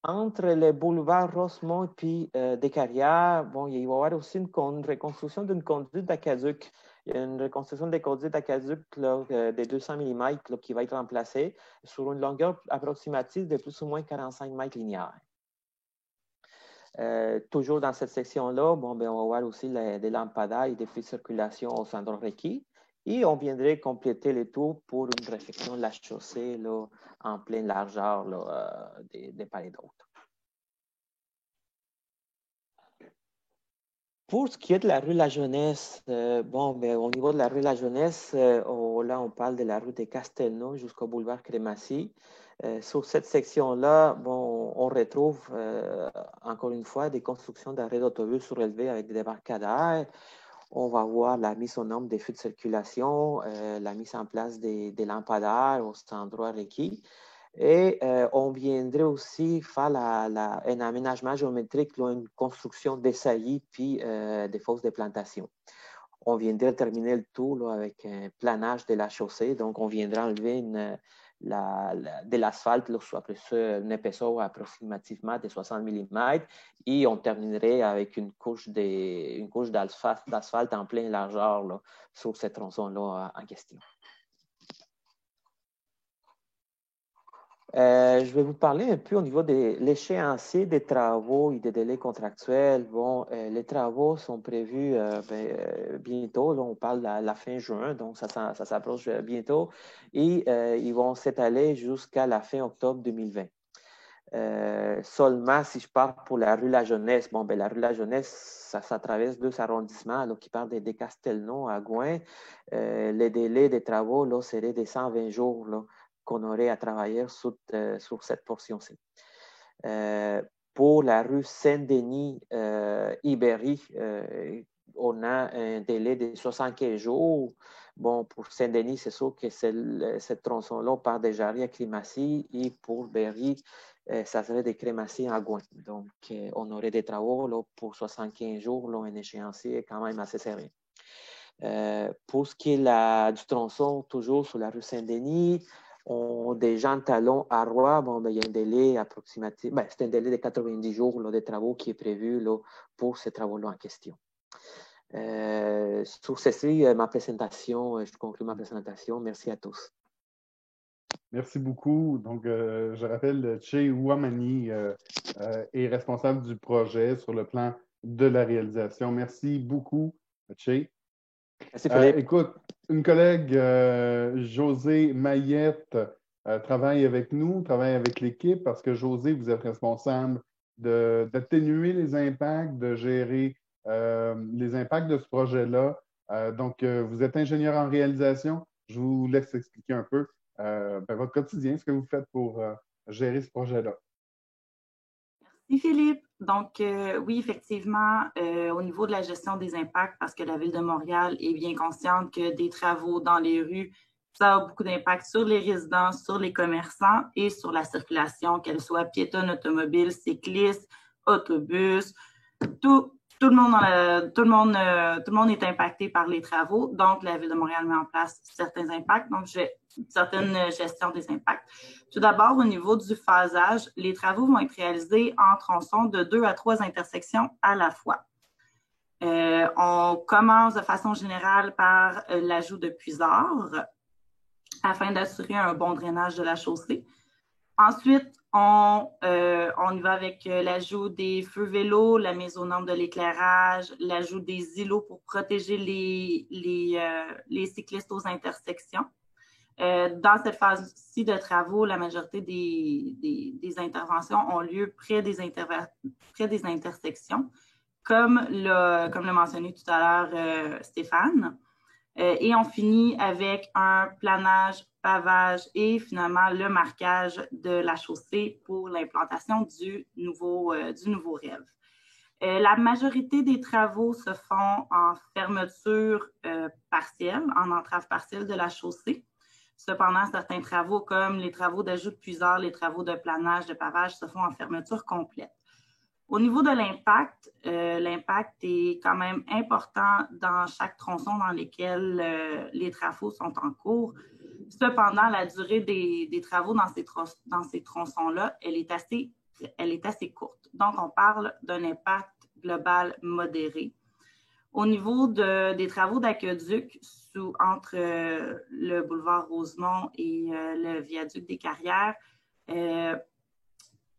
entre les boulevards Rosemont et puis Descarrières, bon, il va y avoir aussi une reconstruction d'une conduite d'aqueduc. Il y a une reconstruction des conduites d'aqueduc de 200 mm là, qui va être remplacée sur une longueur approximative de plus ou moins 45 mètres linéaires. Toujours dans cette section-là, bon, ben, on va voir aussi des lampadaires et des feux de circulation aux endroits requis. Et on viendrait compléter le tout pour une réfection de la chaussée là, en pleine largeur là, des part et d'autre. Pour ce qui est de la rue La Jeunesse, bon, ben, au niveau de la rue La Jeunesse, là, on parle de la rue des Castelnau jusqu'au boulevard Crémazie. Sur cette section-là, bon, on retrouve encore une fois des constructions d'arrêts d'autobus surélevés avec des débarcadères. On va voir la mise aux normes des feux de circulation, la mise en place des lampadaires aux endroits requis. Et on viendrait aussi faire un aménagement géométrique, là, une construction des saillies puis des fosses de plantation. On viendrait terminer le tout là, avec un planage de la chaussée. Donc, on viendrait enlever de l'asphalte, après ça, une épaisseur approximativement de 60 mm. Et on terminerait avec une couche d'asphalte en pleine largeur là, sur cette tronçon-là en question. Je vais vous parler un peu au niveau de l'échéancier des travaux et des délais contractuels. Bon, les travaux sont prévus bientôt. Là, on parle de la fin juin, donc ça s'approche bientôt. Et ils vont s'étaler jusqu'à la fin octobre 2020. Seulement, si je parle pour la rue La Jeunesse, bon, ben, la rue La Jeunesse, ça traverse 2 arrondissements là, qui partent des Castelnau à Gouin. Les délais des travaux là, seraient de 120 jours. Là, qu'on aurait à travailler sur cette portion-ci. Pour la rue Saint-Denis, Ibéry, on a un délai de 75 jours. Bon, pour Saint-Denis, c'est sûr que cette tronçon-là part de Jarry à Crémazie et pour Berry, ça serait de Crémazie à Gouin. Donc, on aurait des travaux là, pour 75 jours, là, un échéancier quand même assez serré. Pour ce qui est du tronçon, toujours sur la rue Saint-Denis, des gens talons à Roy, bon, ben, il y a un délai approximatif, ben, c'est un délai de 90 jours là, de travaux qui est prévu là, pour ces travaux-là en question. Sur ceci, ma présentation, je conclue ma présentation. Merci à tous. Merci beaucoup. Donc, je rappelle, Che Ouamani est responsable du projet sur le plan de la réalisation. Merci beaucoup, Che. Merci, Philippe. Écoute, une collègue, José Mayette, travaille avec nous, travaille avec l'équipe, parce que José, vous êtes responsable d'atténuer les impacts, de gérer les impacts de ce projet-là. Donc, vous êtes ingénieur en réalisation. Je vous laisse expliquer un peu votre quotidien, ce que vous faites pour gérer ce projet-là. Merci Philippe. Donc, oui, effectivement, au niveau de la gestion des impacts, parce que la Ville de Montréal est bien consciente que des travaux dans les rues, ça a beaucoup d'impact sur les résidents, sur les commerçants et sur la circulation, qu'elle soit piétonne, automobile, cycliste, autobus, tout le monde est impacté par les travaux. Donc, la Ville de Montréal met en place certains impacts. Donc, certaines gestions des impacts. Tout d'abord, au niveau du phasage, les travaux vont être réalisés en tronçons de 2 à 3 intersections à la fois. On commence de façon générale par l'ajout de puisards afin d'assurer un bon drainage de la chaussée. Ensuite, on y va avec l'ajout des feux vélos, la mise aux normes de l'éclairage, l'ajout des îlots pour protéger les cyclistes aux intersections. Dans cette phase-ci de travaux, la majorité des interventions ont lieu près des intersections, comme l'a mentionné tout à l'heure Stéphane. Et on finit avec un planage, pavage et finalement le marquage de la chaussée pour l'implantation du nouveau rêve. La majorité des travaux se font en fermeture partielle, en entrave partielle de la chaussée. Cependant, certains travaux, comme les travaux d'ajout de puisards, les travaux de planage, de pavage, se font en fermeture complète. Au niveau de l'impact, l'impact est quand même important dans chaque tronçon dans lequel les travaux sont en cours. Cependant, la durée des travaux dans ces tronçons-là, elle est assez courte. Donc, on parle d'un impact global modéré. Au niveau des travaux d'aqueduc entre le boulevard Rosemont et le viaduc des Carrières,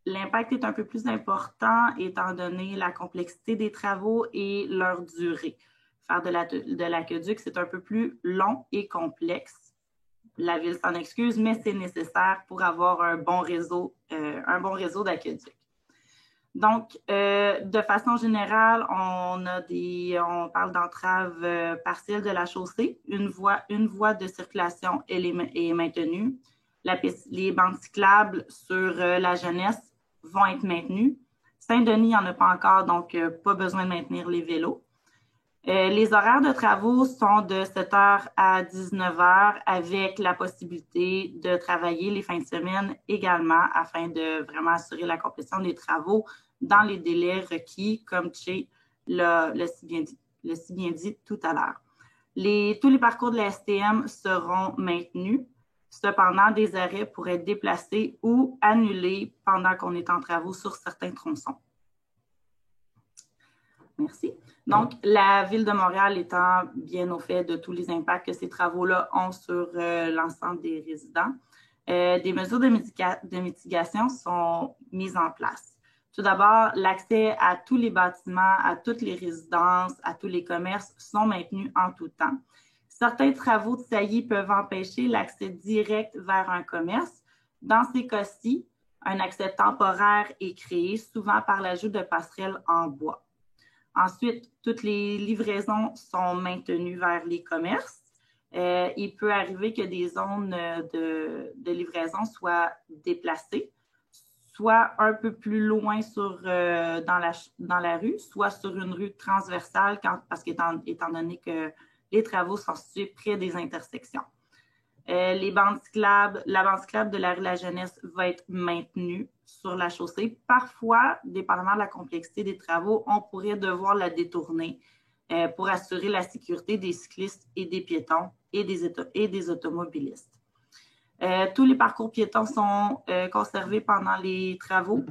l'impact est un peu plus important étant donné la complexité des travaux et leur durée. Faire de l'aqueduc, c'est un peu plus long et complexe. La Ville s'en excuse, mais c'est nécessaire pour avoir un bon réseau d'aqueduc. Donc, de façon générale, on parle d'entrave partielle de la chaussée. Une voie de circulation est maintenue. Les bandes cyclables sur la Jeunesse vont être maintenues. Saint-Denis, il n'y en a pas encore, donc pas besoin de maintenir les vélos. Les horaires de travaux sont de 7h à 19h avec la possibilité de travailler les fins de semaine également afin de vraiment assurer la complétion des travaux dans les délais requis, comme Che l'a si bien dit tout à l'heure. Tous les parcours de la STM seront maintenus. Cependant, des arrêts pourraient être déplacés ou annulés pendant qu'on est en travaux sur certains tronçons. Merci. Donc, la Ville de Montréal étant bien au fait de tous les impacts que ces travaux-là ont sur l'ensemble des résidents, des mesures de mitigation sont mises en place. Tout d'abord, l'accès à tous les bâtiments, à toutes les résidences, à tous les commerces sont maintenus en tout temps. Certains travaux de saillie peuvent empêcher l'accès direct vers un commerce. Dans ces cas-ci, un accès temporaire est créé, souvent par l'ajout de passerelles en bois. Ensuite, toutes les livraisons sont maintenues vers les commerces. Il peut arriver que des zones de livraison soient déplacées, soit un peu plus loin dans la rue, soit sur une rue transversale, parce qu'étant donné que les travaux sont situés près des intersections. La bande cyclable de la rue de la Jeunesse va être maintenue sur la chaussée. Parfois, dépendamment de la complexité des travaux, on pourrait devoir la détourner pour assurer la sécurité des cyclistes et des piétons et des automobilistes. Tous les parcours piétons sont conservés pendant les travaux.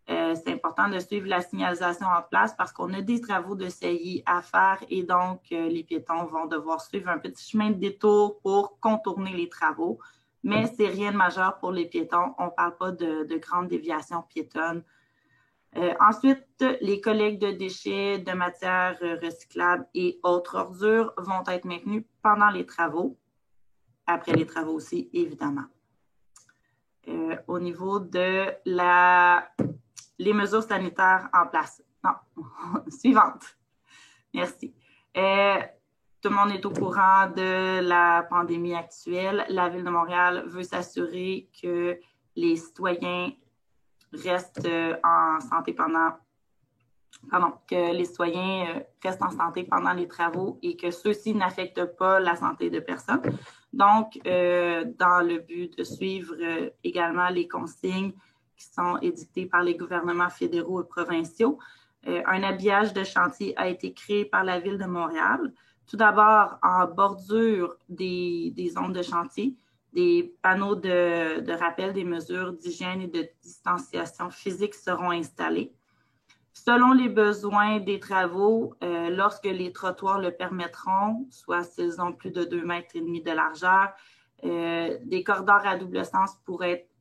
C'est important de suivre la signalisation en place parce qu'on a des travaux de saillie à faire et donc les piétons vont devoir suivre un petit chemin de détour pour contourner les travaux. Mais c'est rien de majeur pour les piétons. On ne parle pas de grandes déviations piétonnes. Ensuite, les collectes de déchets, de matières recyclables et autres ordures vont être maintenues pendant les travaux. Après les travaux aussi, évidemment. Au niveau de les mesures sanitaires en place. Non, suivante. Merci. Tout le monde est au courant de la pandémie actuelle. La Ville de Montréal veut s'assurer que les citoyens restent en santé restent en santé pendant les travaux et que ceux-ci n'affectent pas la santé de personne. Donc, dans le but de suivre également les consignes qui sont édictées par les gouvernements fédéraux et provinciaux, un habillage de chantier a été créé par la Ville de Montréal. Tout d'abord, en bordure des zones de chantier, des panneaux de rappel des mesures d'hygiène et de distanciation physique seront installés. Selon les besoins des travaux, lorsque les trottoirs le permettront, soit s'ils ont plus de 2,5 mètres de largeur, des corridors à double sens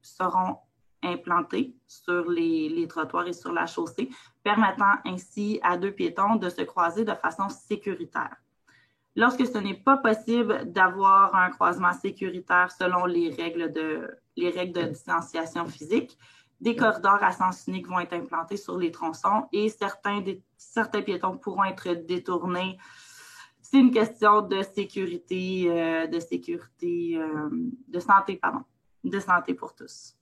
seront implantés sur les trottoirs et sur la chaussée, permettant ainsi à deux piétons de se croiser de façon sécuritaire. Lorsque ce n'est pas possible d'avoir un croisement sécuritaire selon les règles de distanciation physique, des corridors à sens unique vont être implantés sur les tronçons et certains piétons pourront être détournés. C'est une question de sécurité, de santé pour tous.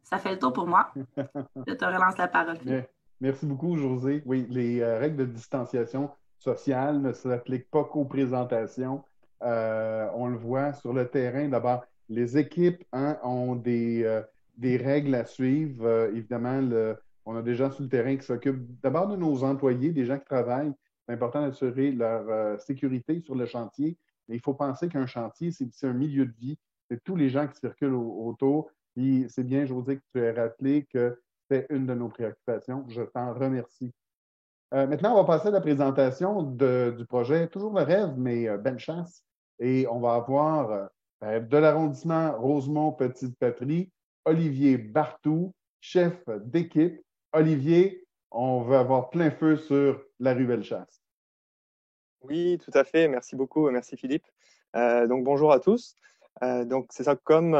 Ça fait le tour pour moi. Je te relance la parole. Merci beaucoup, Josée. Oui, les règles de distanciation sociale ne s'appliquent pas qu'aux présentations. On le voit sur le terrain. D'abord, les équipes ont des règles à suivre. Évidemment, on a des gens sur le terrain qui s'occupent d'abord de nos employés, des gens qui travaillent. C'est important d'assurer leur sécurité sur le chantier. Mais il faut penser qu'un chantier, c'est un milieu de vie. C'est tous les gens qui circulent autour. Puis c'est bien, Josée, que tu aies rappelé que c'est une de nos préoccupations. Je t'en remercie. Maintenant, on va passer à la présentation du projet Toujours le rêve, mais Bellechasse. Et on va avoir de l'arrondissement Rosemont-Petite-Patrie, Olivier Bartou, chef d'équipe. Olivier, on veut avoir plein feu sur la rue Bellechasse. Oui, tout à fait. Merci beaucoup. Merci Philippe. Donc bonjour à tous. Donc c'est ça, comme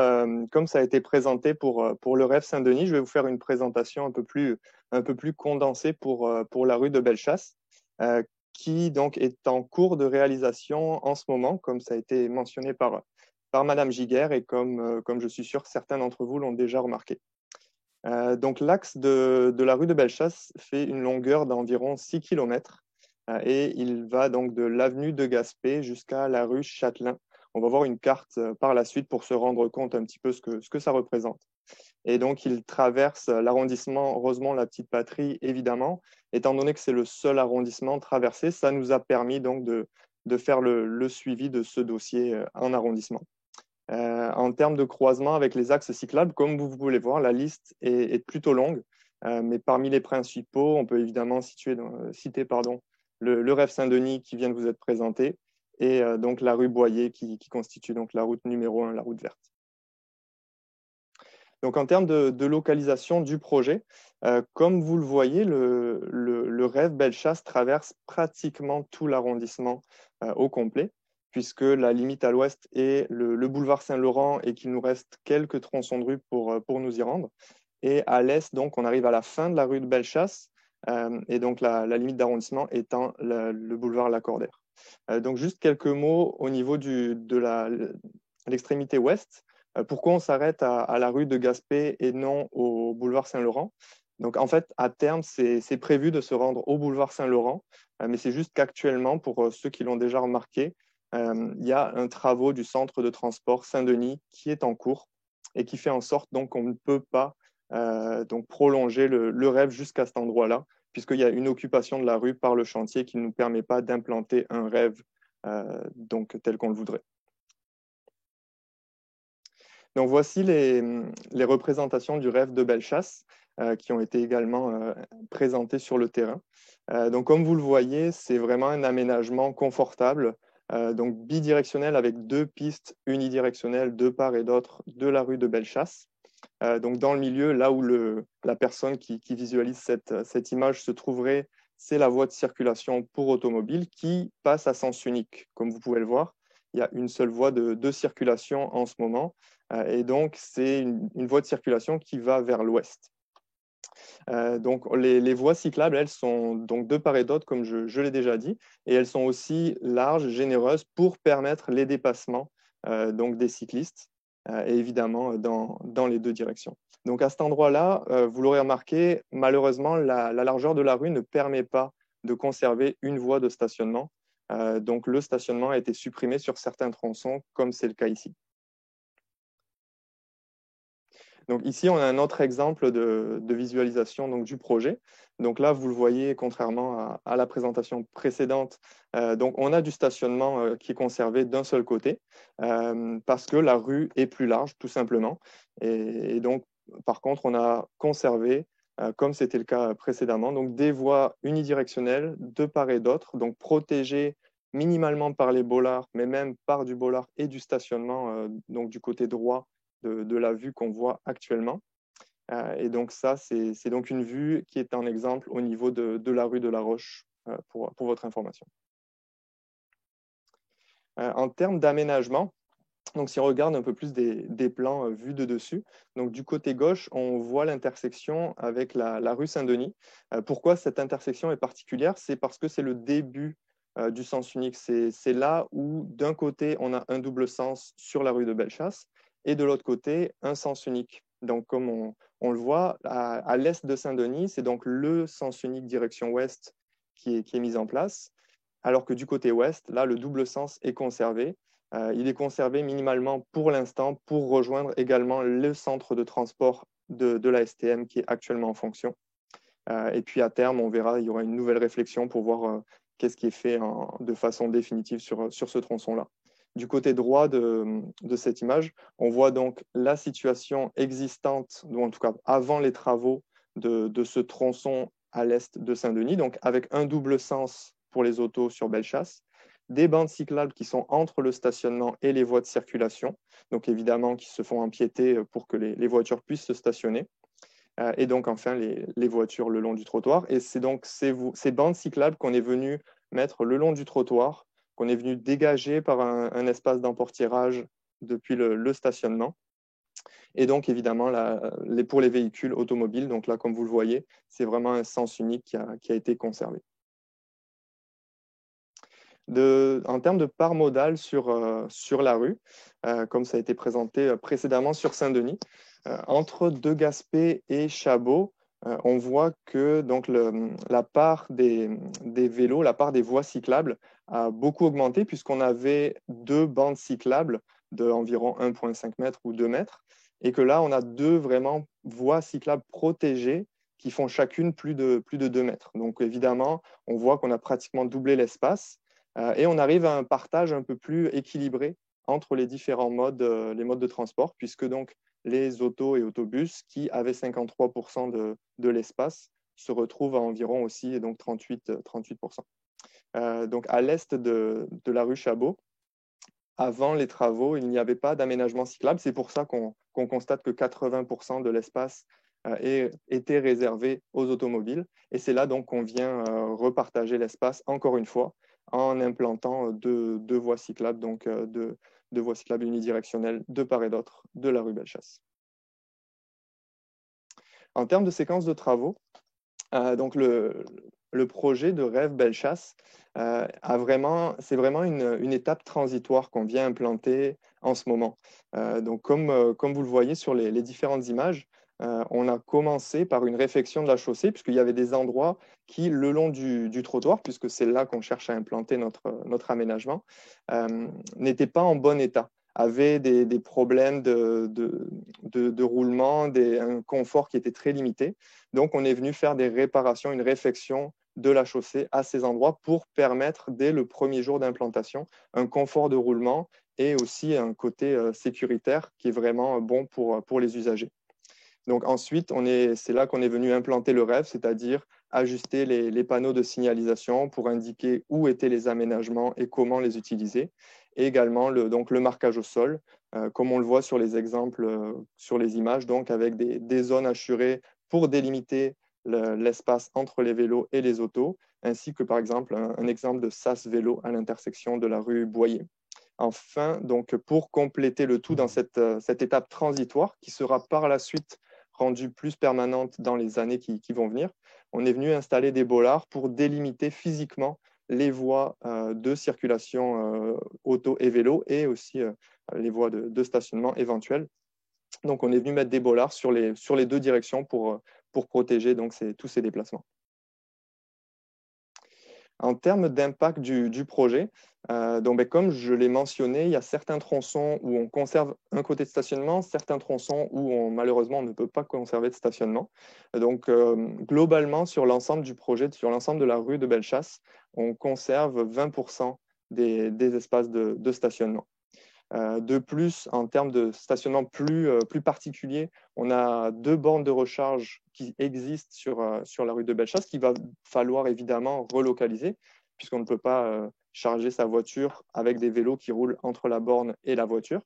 ça a été présenté pour le rêve Saint-Denis, je vais vous faire une présentation un peu plus condensée pour la rue de Bellechasse, qui donc est en cours de réalisation en ce moment, comme ça a été mentionné par Madame Giguère et comme je suis sûr certains d'entre vous l'ont déjà remarqué. Donc l'axe de la rue de Bellechasse fait une longueur d'environ 6 km et il va donc de l'avenue de Gaspé jusqu'à la rue Châtelain. On va voir une carte par la suite pour se rendre compte un petit peu ce que ça représente. Et donc, il traverse l'arrondissement Rosemont-la-Petite-Patrie, évidemment. Étant donné que c'est le seul arrondissement traversé, ça nous a permis donc de faire le suivi de ce dossier en arrondissement. En termes de croisement avec les axes cyclables, comme vous pouvez voir, la liste est plutôt longue. Mais parmi les principaux, on peut évidemment citer le rêve Saint-Denis qui vient de vous être présenté, et donc la rue Boyer qui constitue donc la route numéro 1, la route verte. Donc en termes de localisation du projet, comme vous le voyez, le rêve Bellechasse traverse pratiquement tout l'arrondissement au complet, puisque la limite à l'ouest est le boulevard Saint-Laurent et qu'il nous reste quelques tronçons de rue pour nous y rendre. Et à l'est, donc, on arrive à la fin de la rue de Bellechasse, et donc la limite d'arrondissement étant le boulevard Lacordaire. Donc juste quelques mots au niveau de l'extrémité ouest. Pourquoi on s'arrête à la rue de Gaspé et non au boulevard Saint-Laurent? Donc, en fait, à terme, c'est prévu de se rendre au boulevard Saint-Laurent, mais c'est juste qu'actuellement, pour ceux qui l'ont déjà remarqué, il y a un travaux du centre de transport Saint-Denis qui est en cours et qui fait en sorte donc qu'on ne peut pas donc prolonger le rêve jusqu'à cet endroit-là, puisqu'il y a une occupation de la rue par le chantier qui ne nous permet pas d'implanter un rêve donc tel qu'on le voudrait. Donc voici les représentations du rêve de Bellechasse qui ont été également présentées sur le terrain. Donc comme vous le voyez, c'est vraiment un aménagement confortable, donc bidirectionnel avec 2 pistes unidirectionnelles de part et d'autre de la rue de Bellechasse. Donc dans le milieu, là où la personne qui visualise cette image se trouverait, c'est la voie de circulation pour automobile qui passe à sens unique. Comme vous pouvez le voir, il y a une seule voie de circulation en ce moment, et donc c'est une voie de circulation qui va vers l'ouest. Donc les voies cyclables, elles sont donc de part et d'autre, comme je l'ai déjà dit, et elles sont aussi larges, généreuses pour permettre les dépassements donc des cyclistes, et évidemment dans les 2 directions. Donc à cet endroit-là, vous l'aurez remarqué, malheureusement, la largeur de la rue ne permet pas de conserver une voie de stationnement. Donc le stationnement a été supprimé sur certains tronçons, comme c'est le cas ici. Donc ici, on a un autre exemple de visualisation donc, du projet. Donc là, vous le voyez, contrairement à la présentation précédente, donc on a du stationnement qui est conservé d'un seul côté parce que la rue est plus large, tout simplement. Et donc, par contre, on a conservé, comme c'était le cas précédemment, donc des voies unidirectionnelles de part et d'autre, donc protégées minimalement par les bollards, mais même par du bollard et du stationnement donc du côté droit de la vue qu'on voit actuellement. Et donc ça, c'est donc une vue qui est un exemple au niveau de la rue de la Roche, pour votre information. En termes d'aménagement, donc si on regarde un peu plus des plans vus de dessus, donc du côté gauche, on voit l'intersection avec la rue Saint-Denis. Pourquoi cette intersection est particulière? C'est parce que c'est le début du sens unique. C'est là où d'un côté, on a un double sens sur la rue de Bellechasse, et de l'autre côté, un sens unique. Donc, comme on le voit, à l'est de Saint-Denis, c'est donc le sens unique direction ouest qui est mis en place, alors que du côté ouest, là, le double sens est conservé. Il est conservé minimalement pour l'instant pour rejoindre également le centre de transport de la STM qui est actuellement en fonction. Et puis à terme, on verra, il y aura une nouvelle réflexion pour voir qu'est-ce qui est fait de façon définitive sur ce tronçon-là. Du côté droit de cette image, on voit donc la situation existante, ou en tout cas avant les travaux de ce tronçon à l'est de Saint-Denis, donc avec un double sens pour les autos sur Bellechasse, des bandes cyclables qui sont entre le stationnement et les voies de circulation, donc évidemment qui se font empiéter pour que les voitures puissent se stationner, et donc enfin les voitures le long du trottoir. Et c'est donc ces bandes cyclables qu'on est venu mettre le long du trottoir, qu'on est venu dégager par un espace d'emportiérage depuis le stationnement. Et donc, évidemment, pour les véhicules automobiles, donc là, comme vous le voyez, c'est vraiment un sens unique qui a été conservé. En termes de part modale sur la rue, comme ça a été présenté précédemment sur Saint-Denis, entre De Gaspé et Chabot, on voit que donc, la part des vélos, la part des voies cyclables a beaucoup augmenté puisqu'on avait 2 bandes cyclables d'environ 1,5 m ou 2 mètres, et que là, on a 2 vraiment voies cyclables protégées qui font chacune plus de 2 mètres. Donc évidemment, on voit qu'on a pratiquement doublé l'espace et on arrive à un partage un peu plus équilibré entre les différents modes, les modes de transport, puisque donc les autos et autobus qui avaient 53% de l'espace se retrouvent à environ aussi donc 38%. Donc à l'est de la rue Chabot, avant les travaux, il n'y avait pas d'aménagement cyclable. C'est pour ça qu'on constate que 80% de l'espace était réservé aux automobiles. Et c'est là donc qu'on vient repartager l'espace encore une fois en implantant deux voies cyclables, donc deux voies cyclables unidirectionnelles de part et d'autre de la rue Bellechasse. En termes de séquence de travaux, donc le projet de Rêve Bellechasse c'est vraiment une étape transitoire qu'on vient implanter en ce moment. Donc, comme vous le voyez sur les différentes images, on a commencé par une réfection de la chaussée, puisqu'il y avait des endroits qui, le long du trottoir, puisque c'est là qu'on cherche à implanter notre aménagement, n'étaient pas en bon état, avaient des problèmes de roulement, un confort qui était très limité. Donc, on est venu faire des réparations, une réfection de la chaussée à ces endroits pour permettre, dès le premier jour d'implantation, un confort de roulement et aussi un côté sécuritaire qui est vraiment bon pour les usagers. Donc ensuite, c'est là qu'on est venu implanter le rêve, c'est-à-dire ajuster les panneaux de signalisation pour indiquer où étaient les aménagements et comment les utiliser. Et également donc le marquage au sol, comme on le voit sur les exemples, sur les images, donc avec des zones assurées pour délimiter l'espace entre les vélos et les autos, ainsi que par exemple un exemple de sas vélo à l'intersection de la rue Boyer. Enfin, donc pour compléter le tout dans cette étape transitoire qui sera par la suite rendue plus permanente dans les années qui vont venir, on est venu installer des bollards pour délimiter physiquement les voies de circulation auto et vélo et aussi les voies de stationnement éventuelles. Donc, on est venu mettre des bollards sur les deux directions pour protéger donc, tous ces déplacements. En termes d'impact du projet, comme je l'ai mentionné, il y a certains tronçons où on conserve un côté de stationnement, certains tronçons où malheureusement on ne peut pas conserver de stationnement. Donc globalement, sur l'ensemble du projet, sur l'ensemble de la rue de Bellechasse, on conserve 20% des espaces de stationnement. De plus, en termes de stationnement plus particulier, on a 2 bornes de recharge qui existent sur la rue de Bellechasse qu'il va falloir évidemment relocaliser puisqu'on ne peut pas charger sa voiture avec des vélos qui roulent entre la borne et la voiture.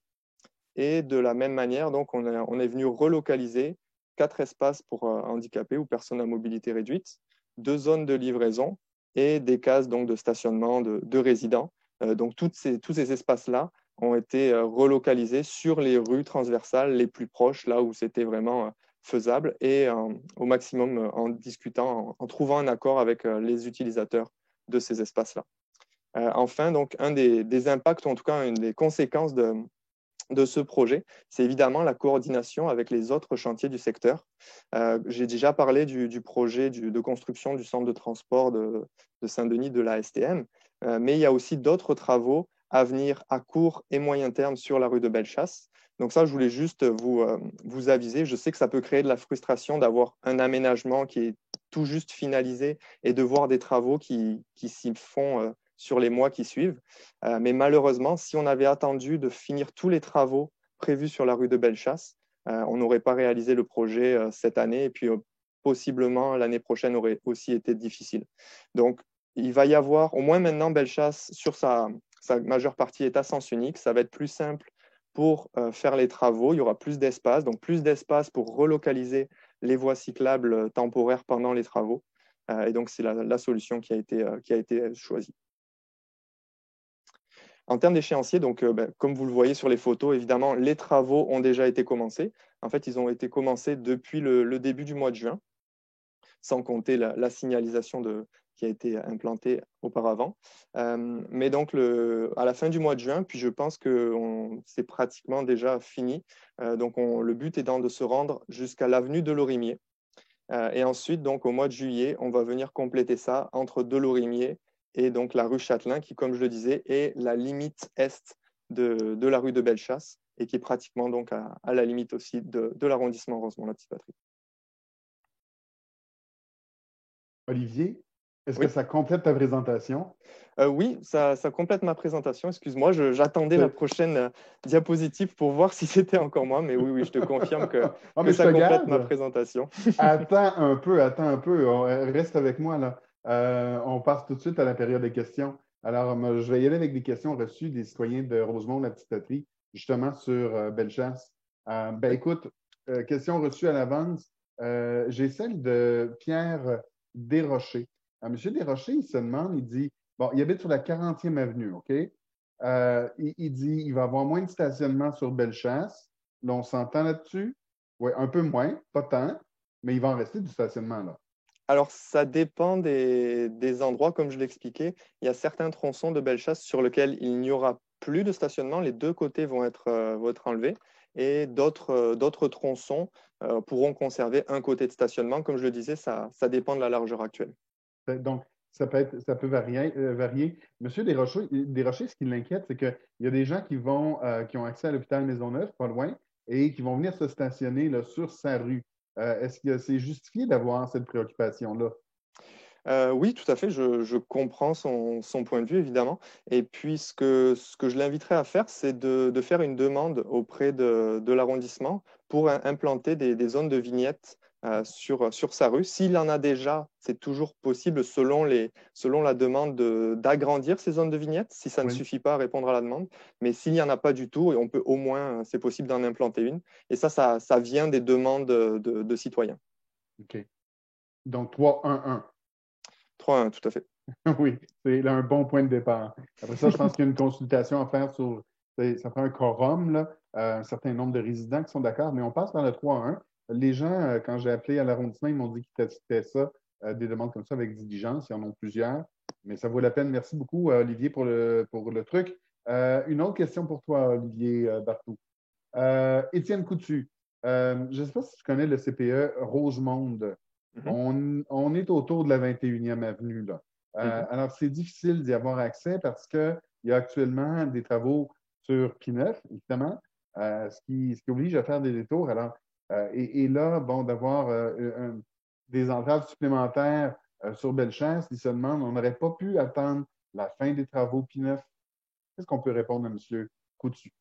Et de la même manière, donc, on est venu relocaliser 4 espaces pour handicapés ou personnes à mobilité réduite, 2 zones de livraison et des cases donc, de stationnement de résidents. Donc tous ces espaces-là ont été relocalisés sur les rues transversales les plus proches, là où c'était vraiment faisable, et au maximum en discutant, en trouvant un accord avec les utilisateurs de ces espaces-là. Enfin, donc, un des impacts, ou en tout cas une des conséquences de ce projet, c'est évidemment la coordination avec les autres chantiers du secteur. J'ai déjà parlé du projet de construction du centre de transport de Saint-Denis de la STM, mais il y a aussi d'autres travaux à venir à court et moyen terme sur la rue de Bellechasse. Donc ça, je voulais juste vous aviser. Je sais que ça peut créer de la frustration d'avoir un aménagement qui est tout juste finalisé et de voir des travaux qui s'y font sur les mois qui suivent. Mais malheureusement, si on avait attendu de finir tous les travaux prévus sur la rue de Bellechasse, on n'aurait pas réalisé le projet cette année et puis possiblement l'année prochaine aurait aussi été difficile. Donc, il va y avoir, au moins maintenant, Bellechasse, sur sa majeure partie est à sens unique. Ça va être plus simple pour faire les travaux. Il y aura plus d'espace, donc plus d'espace pour relocaliser les voies cyclables temporaires pendant les travaux. Et donc, c'est la solution qui a été choisie. En termes d'échéancier, donc, comme vous le voyez sur les photos, évidemment, les travaux ont déjà été commencés. En fait, ils ont été commencés depuis le début du mois de juin, sans compter la signalisation qui a été implantée auparavant. Mais donc, à la fin du mois de juin, puis je pense que c'est pratiquement déjà fini. Donc, le but étant de se rendre jusqu'à l'avenue de Lorimier. Et ensuite, donc, au mois de juillet, on va venir compléter ça entre Delorimier et donc la rue Châtelain, qui, comme je le disais, est la limite est de la rue de Bellechasse et qui est pratiquement donc à la limite aussi de l'arrondissement Rosemont-la-Petite-Patrie. Olivier, est-ce que ça complète ta présentation? Oui, ça complète ma présentation. Excuse-moi, j'attendais la prochaine diapositive pour voir si c'était encore moi, mais oui, je te confirme que ça complète ma présentation. Attends un peu, reste avec moi là. On passe tout de suite à la période des questions. Alors, je vais y aller avec des questions reçues des citoyens de Rosemont-la-Petite-Patrie, justement sur Bellechasse. Écoute, question reçue à l'avance. J'ai celle de Pierre Desrochers. Monsieur Desrochers, il se demande, il dit, bon, il habite sur la 40e avenue, OK? Il dit, il va avoir moins de stationnement sur Bellechasse. Là, on s'entend là-dessus? Oui, un peu moins, pas tant, mais il va en rester du stationnement là. Alors, ça dépend des endroits, comme je l'expliquais. Il y a certains tronçons de Bellechasse sur lesquels il n'y aura plus de stationnement. Les deux côtés vont être enlevés. Et d'autres tronçons pourront conserver un côté de stationnement. Comme je le disais, ça dépend de la largeur actuelle. Donc, ça peut varier. Monsieur Desrochers, ce qui l'inquiète, c'est qu'il y a des gens qui ont accès à l'hôpital Maisonneuve, pas loin, et qui vont venir se stationner là, sur sa rue. Est-ce que c'est justifié d'avoir cette préoccupation-là? Oui, tout à fait. Je comprends son point de vue, évidemment. Et puis, ce que je l'inviterais à faire, c'est de faire une demande auprès de l'arrondissement pour implanter des zones de vignettes sur sa rue. S'il en a déjà, c'est toujours possible, selon la demande, d'agrandir ces zones de vignettes, si ça ne Oui. suffit pas à répondre à la demande. Mais s'il n'y en a pas du tout, on peut au moins, c'est possible d'en implanter une. Et ça vient des demandes de citoyens. OK. Donc, 3-1-1. 3-1, tout à fait. Oui, c'est là un bon point de départ. Après ça, je pense qu'il y a une consultation à faire ça prend un quorum, là, un certain nombre de résidents qui sont d'accord, mais on passe par le 3-1. Les gens, quand j'ai appelé à l'arrondissement, ils m'ont dit qu'ils testaient ça, des demandes comme ça avec diligence. Ils en ont plusieurs, mais ça vaut la peine. Merci beaucoup, Olivier, pour le truc. Une autre question pour toi, Olivier Barthou. Étienne Coutu, je ne sais pas si tu connais le CPE Rosemonde. On est autour de la 21e avenue, là. Alors, c'est difficile d'y avoir accès parce qu'il y a actuellement des travaux sur P9, évidemment, ce qui oblige à faire des détours. Alors, et là, bon, d'avoir des entraves supplémentaires sur Bellechasse, ils se demandent, on n'aurait pas pu attendre la fin des travaux P9. Qu'est-ce qu'on peut répondre à M. Coutu?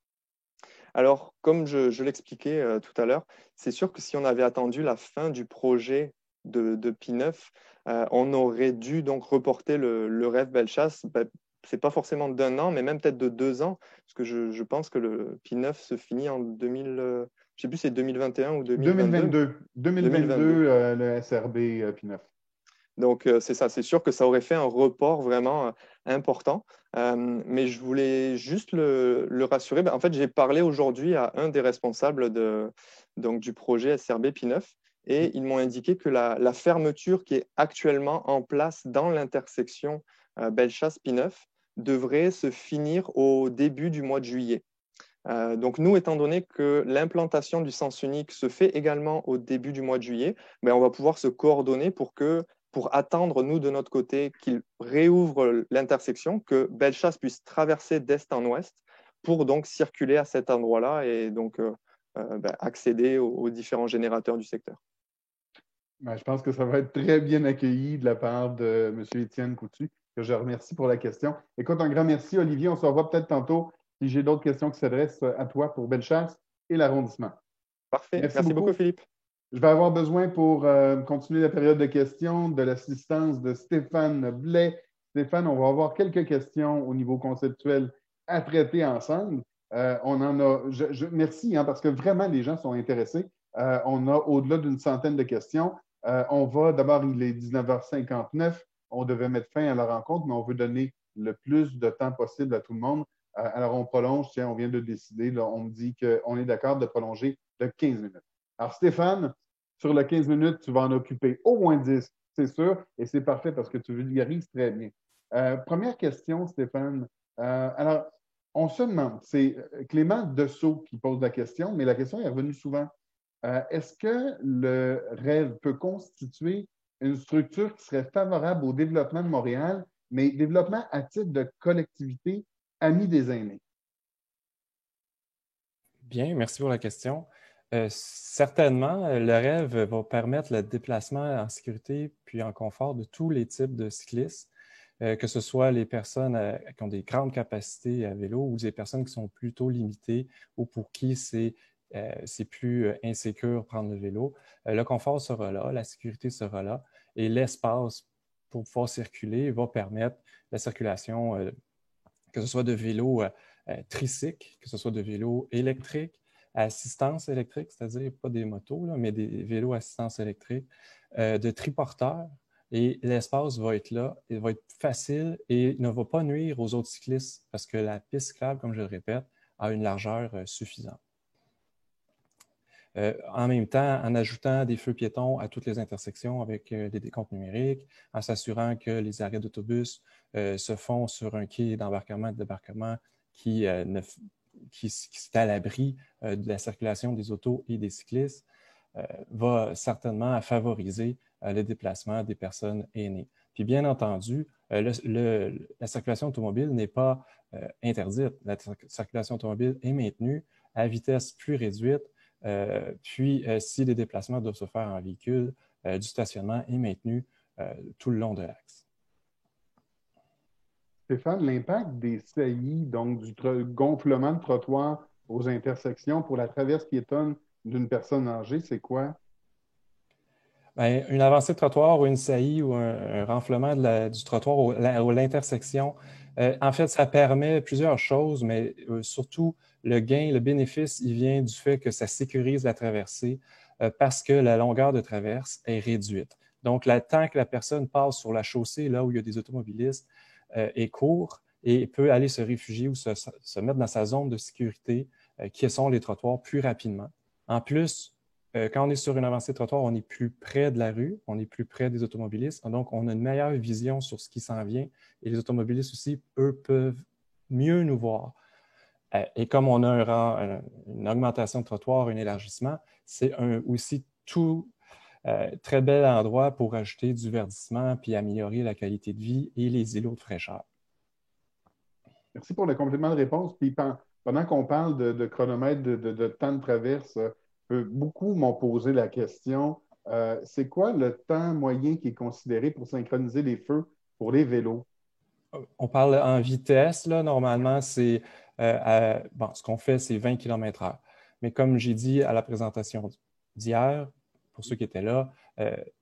Alors, comme je l'expliquais tout à l'heure, c'est sûr que si on avait attendu la fin du projet de P9, on aurait dû donc reporter le rêve Bellechasse. C'est pas forcément d'1 an, mais même peut-être de 2 ans, parce que je pense que le P9 se finit en 2000, je sais plus, c'est 2021 ou 2022. 2022, le SRB P9. Donc, c'est ça, c'est sûr que ça aurait fait un report vraiment important. Mais je voulais juste le rassurer. En fait, j'ai parlé aujourd'hui à un des responsables du projet SRB P9 et ils m'ont indiqué que la fermeture qui est actuellement en place dans l'intersection Bellechasse P9 devrait se finir au début du mois de juillet. Donc, nous, étant donné que l'implantation du sens unique se fait également au début du mois de juillet, on va pouvoir se coordonner pour attendre, nous, de notre côté, qu'il réouvre l'intersection, que Bellechasse puisse traverser d'est en ouest pour donc circuler à cet endroit-là et donc accéder aux différents générateurs du secteur. Je pense que ça va être très bien accueilli de la part de M. Étienne Coutu, que je remercie pour la question. Écoute, un grand merci, Olivier. On se revoit peut-être tantôt si j'ai d'autres questions qui s'adressent à toi pour Bellechasse et l'arrondissement. Parfait. Merci beaucoup, Philippe. Je vais avoir besoin pour continuer la période de questions de l'assistance de Stéphane Blais. Stéphane, on va avoir quelques questions au niveau conceptuel à traiter ensemble. On en a. Merci, parce que vraiment, les gens sont intéressés. On a au-delà d'une centaine de questions. On va, d'abord, il est 19h59. On devait mettre fin à la rencontre, mais on veut donner le plus de temps possible à tout le monde. Alors, on prolonge. Tiens, on vient de décider. Là, on me dit qu'on est d'accord de prolonger de 15 minutes. Alors, Stéphane, sur le 15 minutes, tu vas en occuper au moins 10, c'est sûr, et c'est parfait parce que tu vulgarises très bien. Première question, Stéphane. Alors, on se demande, c'est Clément Dessau qui pose la question, mais la question est revenue souvent. Est-ce que le rêve peut constituer une structure qui serait favorable au développement de Montréal, mais développement à titre de collectivité amie des aînés? Bien, merci pour la question. Certainement, le rêve va permettre le déplacement en sécurité puis en confort de tous les types de cyclistes, que ce soit les personnes qui ont des grandes capacités à vélo ou des personnes qui sont plutôt limitées ou pour qui c'est plus insécure prendre le vélo. Le confort sera là, la sécurité sera là et l'espace pour pouvoir circuler va permettre la circulation, que ce soit de vélos tricycles, que ce soit de vélos électriques, à assistance électrique, c'est-à-dire pas des motos, là, mais des vélos à assistance électrique, de triporteurs. Et l'espace va être là, il va être facile et ne va pas nuire aux autres cyclistes parce que la piste cyclable, comme je le répète, a une largeur suffisante. En même temps, en ajoutant des feux piétons à toutes les intersections avec les décomptes numériques, en s'assurant que les arrêts d'autobus se font sur un quai d'embarquement et de débarquement qui est à l'abri de la circulation des autos et des cyclistes, va certainement favoriser le déplacement des personnes aînées. Puis bien entendu, la circulation automobile n'est pas interdite. La circulation automobile est maintenue à vitesse plus réduite. Puis, si les déplacements doivent se faire en véhicule, du stationnement est maintenu tout le long de l'axe. Stéphane, l'impact des saillies, donc du gonflement de trottoir aux intersections pour la traverse piétonne d'une personne âgée, c'est quoi? Bien, une avancée de trottoir ou une saillie ou un renflement du trottoir ou l'intersection, en fait, ça permet plusieurs choses, mais surtout le gain, le bénéfice, il vient du fait que ça sécurise la traversée parce que la longueur de traverse est réduite. Donc, le temps que la personne passe sur la chaussée, là où il y a des automobilistes, est court et peut aller se réfugier ou se mettre dans sa zone de sécurité, qui sont les trottoirs, plus rapidement. En plus, quand on est sur une avancée de trottoir, on est plus près de la rue, on est plus près des automobilistes, donc on a une meilleure vision sur ce qui s'en vient et les automobilistes aussi, eux, peuvent mieux nous voir. Et comme on a une augmentation de trottoir, un élargissement, c'est aussi tout très bel endroit pour ajouter du verdissement puis améliorer la qualité de vie et les îlots de fraîcheur. Merci pour le complément de réponse. Puis pendant qu'on parle de chronomètre de temps de traverse, beaucoup m'ont posé la question, c'est quoi le temps moyen qui est considéré pour synchroniser les feux pour les vélos? On parle en vitesse, là, normalement, c'est ce qu'on fait, c'est 20 km/h. Mais comme j'ai dit à la présentation d'hier, pour ceux qui étaient là,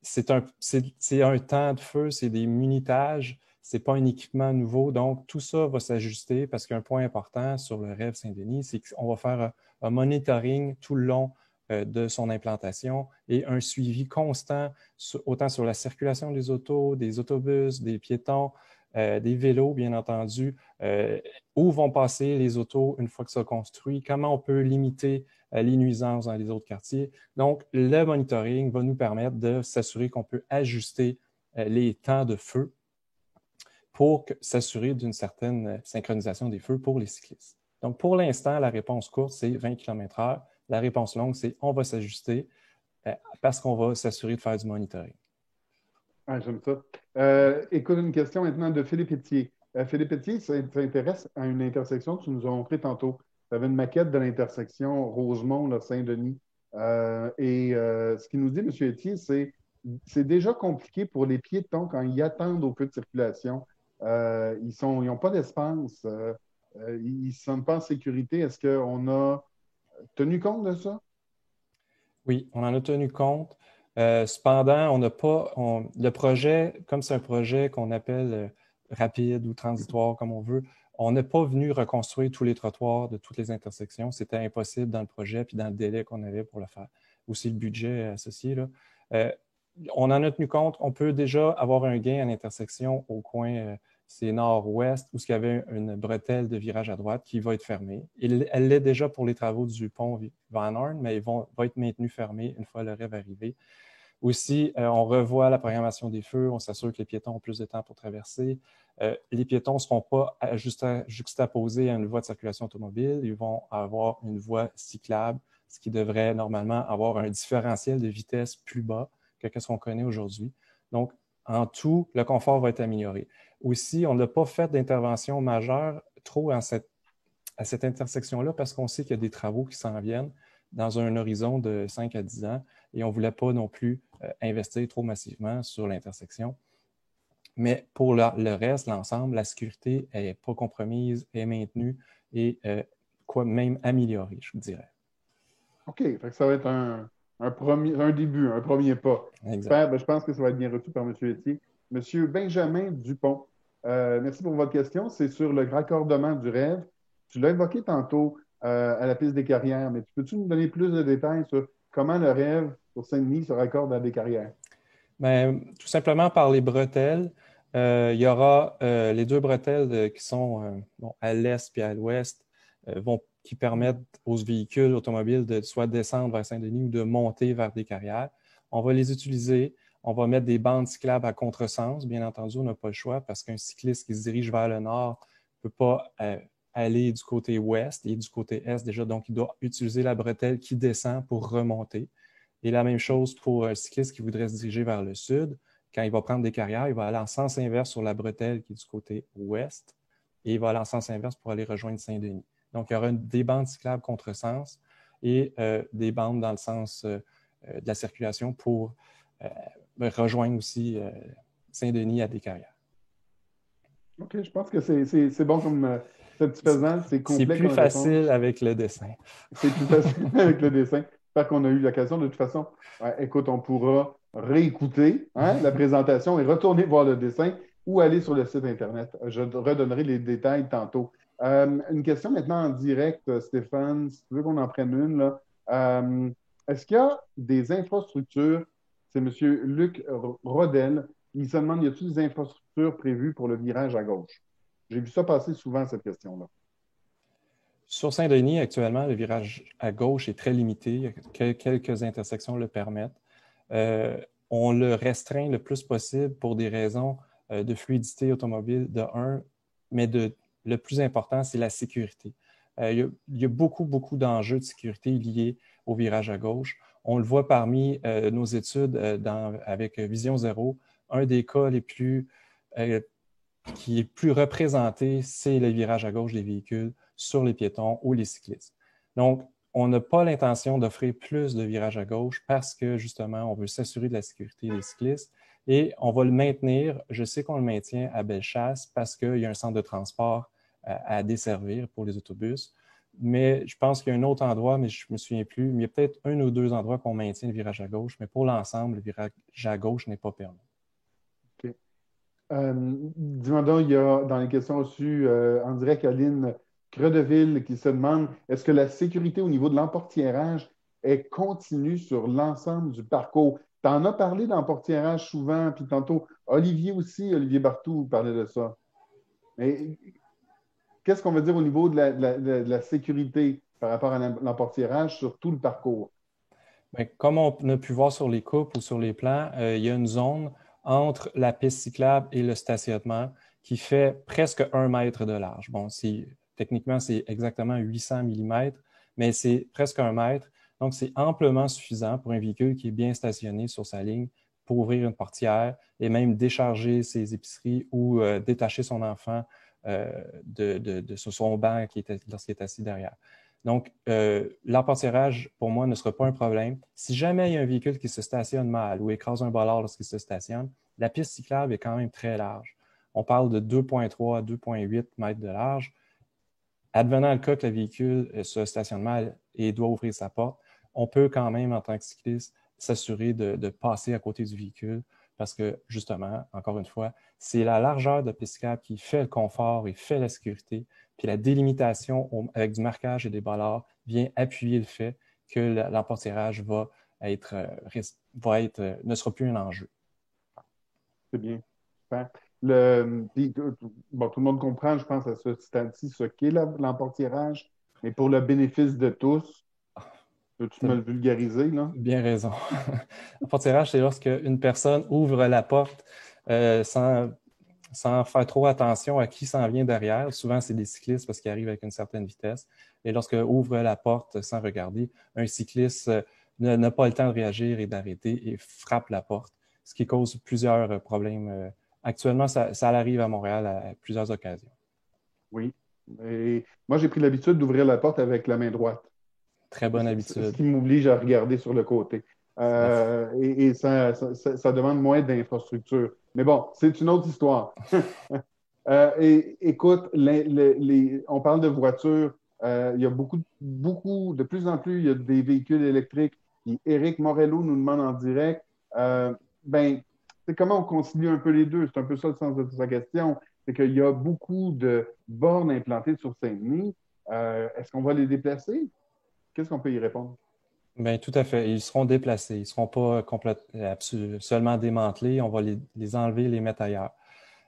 c'est un temps de feu, c'est des minutages, ce n'est pas un équipement nouveau. Donc, tout ça va s'ajuster parce qu'un point important sur le REV Saint-Denis, c'est qu'on va faire un monitoring tout le long de son implantation et un suivi constant, autant sur la circulation des autos, des autobus, des piétons, des vélos, bien entendu, où vont passer les autos une fois que ça construit, comment on peut limiter les nuisances dans les autres quartiers. Donc, le monitoring va nous permettre de s'assurer qu'on peut ajuster les temps de feu pour s'assurer d'une certaine synchronisation des feux pour les cyclistes. Donc, pour l'instant, la réponse courte, c'est 20 km/h. La réponse longue, c'est on va s'ajuster parce qu'on va s'assurer de faire du monitoring. Ah, j'aime ça. Écoute, une question maintenant de Philippe Etier. Philippe Etier s'intéresse à une intersection que tu nous as montrée tantôt. Tu avais une maquette de l'intersection Rosemont-Saint-Denis. Ce qu'il nous dit, M. Etier, c'est déjà compliqué pour les piétons quand ils attendent au feu de circulation. Ils n'ont pas d'espace. Ils ne se sentent pas en sécurité. Est-ce qu'on a tenu compte de ça? Oui, on en a tenu compte. Cependant, le projet, comme c'est un projet qu'on appelle rapide ou transitoire, comme on veut, on n'est pas venu reconstruire tous les trottoirs de toutes les intersections. C'était impossible dans le projet puis dans le délai qu'on avait pour le faire. Aussi le budget associé, là. On en a tenu compte. On peut déjà avoir un gain en intersection au coin, c'est nord-ouest, où il y avait une bretelle de virage à droite qui va être fermée. Elle l'est déjà pour les travaux du pont Van Horn, mais ils vont être maintenus fermés une fois le REV arrivé. Aussi, on revoit la programmation des feux, on s'assure que les piétons ont plus de temps pour traverser. Les piétons ne seront pas juxtaposés à une voie de circulation automobile, ils vont avoir une voie cyclable, ce qui devrait normalement avoir un différentiel de vitesse plus bas que ce qu'on connaît aujourd'hui. Donc, en tout, le confort va être amélioré. Aussi, on n'a pas fait d'intervention majeure trop à cette intersection-là parce qu'on sait qu'il y a des travaux qui s'en viennent dans un horizon de 5 à 10 ans et on ne voulait pas non plus investir trop massivement sur l'intersection. Mais pour le reste, l'ensemble, la sécurité n'est pas compromise, est maintenue et même améliorée, je vous dirais. OK, ça va être un début, un premier pas. Super, je pense que ça va être bien reçu par M. Etier. M. Benjamin Dupont, merci pour votre question. C'est sur le raccordement du REV. Tu l'as évoqué tantôt à la piste des Carrières, mais peux-tu nous donner plus de détails sur comment le REV pour Saint-Denis se raccorde à des Carrières? Bien, tout simplement par les bretelles. Il y aura les deux bretelles qui sont à l'est puis à l'ouest qui permettent aux véhicules automobiles de soit descendre vers Saint-Denis ou de monter vers des carrières. On va les utiliser. On va mettre des bandes cyclables à contresens. Bien entendu, on n'a pas le choix parce qu'un cycliste qui se dirige vers le nord ne peut pas aller du côté ouest et du côté est déjà. Donc, il doit utiliser la bretelle qui descend pour remonter. Et la même chose pour un cycliste qui voudrait se diriger vers le sud. Quand il va prendre des carrières, il va aller en sens inverse sur la bretelle qui est du côté ouest et il va aller en sens inverse pour aller rejoindre Saint-Denis. Donc, il y aura des bandes cyclables contresens et des bandes dans le sens de la circulation pour rejoindre aussi Saint-Denis à des carrières. OK, je pense que c'est bon comme satisfaisant, c'est complet. C'est plus facile avec le dessin. C'est plus facile avec le dessin. J'espère qu'on a eu l'occasion. De toute façon, écoute, on pourra réécouter la présentation et retourner voir le dessin ou aller sur le site Internet. Je redonnerai les détails tantôt. Une question maintenant en direct, Stéphane, si tu veux qu'on en prenne une. Là. Est-ce qu'il y a des infrastructures, c'est M. Luc Rodel, il se demande, y a-t-il des infrastructures prévues pour le virage à gauche? J'ai vu ça passer souvent, cette question-là. Sur Saint-Denis, actuellement, le virage à gauche est très limité. Quelques intersections le permettent. On le restreint le plus possible pour des raisons de fluidité automobile, de un, mais le plus important, c'est la sécurité. Il y a beaucoup d'enjeux de sécurité liés au virage à gauche. On le voit parmi nos études avec Vision Zéro. Un des cas qui est plus représenté, c'est le virage à gauche des véhicules sur les piétons ou les cyclistes. Donc, on n'a pas l'intention d'offrir plus de virages à gauche parce que, justement, on veut s'assurer de la sécurité des cyclistes et on va le maintenir. Je sais qu'on le maintient à Bellechasse parce qu'il y a un centre de transport à desservir pour les autobus. Mais je pense qu'il y a un autre endroit, mais je ne me souviens plus. Mais il y a peut-être un ou deux endroits qu'on maintient le virage à gauche, mais pour l'ensemble, le virage à gauche n'est pas permis. OK. Dis-moi donc, il y a dans les questions reçues en direct, Aline Credeville qui se demande est-ce que la sécurité au niveau de l'emportiérage est continue sur l'ensemble du parcours? Tu en as parlé d'emportiérage souvent, puis tantôt, Olivier Barthou parlait de ça. Mais qu'est-ce qu'on veut dire au niveau de la sécurité par rapport à l'emportiérage sur tout le parcours? Bien, comme on a pu voir sur les coupes ou sur les plans, il y a une zone entre la piste cyclable et le stationnement qui fait presque 1 mètre de large. Bon, techniquement, c'est exactement 800 mm, mais c'est presque 1 mètre. Donc, c'est amplement suffisant pour un véhicule qui est bien stationné sur sa ligne pour ouvrir une portière et même décharger ses épiceries ou détacher son enfant de son banc lorsqu'il est assis derrière. Donc, l'emportiérage, pour moi, ne sera pas un problème. Si jamais il y a un véhicule qui se stationne mal ou écrase un bollard lorsqu'il se stationne, la piste cyclable est quand même très large. On parle de 2,3 à 2,8 mètres de large. Advenant le cas que le véhicule se stationne mal et doit ouvrir sa porte, on peut quand même, en tant que cycliste, s'assurer de passer à côté du véhicule parce que, justement, encore une fois, c'est la largeur de piste cyclable qui fait le confort et fait la sécurité. Puis la délimitation avec du marquage et des bollards vient appuyer le fait que l'emportiérage ne sera plus un enjeu. C'est bien. Super. Tout le monde comprend, je pense, à ce stade-ci, ce qu'est l'emportiérage, mais pour le bénéfice de tous, peux-tu me le vulgariser, là? Bien raison. L'emportiérage, c'est lorsque une personne ouvre la porte sans faire trop attention à qui s'en vient derrière. Souvent, c'est des cyclistes parce qu'ils arrivent avec une certaine vitesse. Et lorsque ouvre la porte sans regarder, un cycliste n'a pas le temps de réagir et d'arrêter et frappe la porte, ce qui cause plusieurs problèmes. Actuellement, ça arrive à Montréal à plusieurs occasions. Oui. Et moi, j'ai pris l'habitude d'ouvrir la porte avec la main droite. Très bonne habitude. Ce qui m'oblige à regarder sur le côté. Et ça demande moins d'infrastructure. Mais bon, c'est une autre histoire. Écoute, on parle de voitures. Il y a de plus en plus, il y a des véhicules électriques. Puis Éric Morello nous demande en direct, c'est comment on concilie un peu les deux? C'est un peu ça le sens de sa question. C'est qu'il y a beaucoup de bornes implantées sur Saint-Denis. Est-ce qu'on va les déplacer? Qu'est-ce qu'on peut y répondre? Bien, tout à fait. Ils seront déplacés. Ils ne seront pas seulement démantelés. On va les enlever et les mettre ailleurs.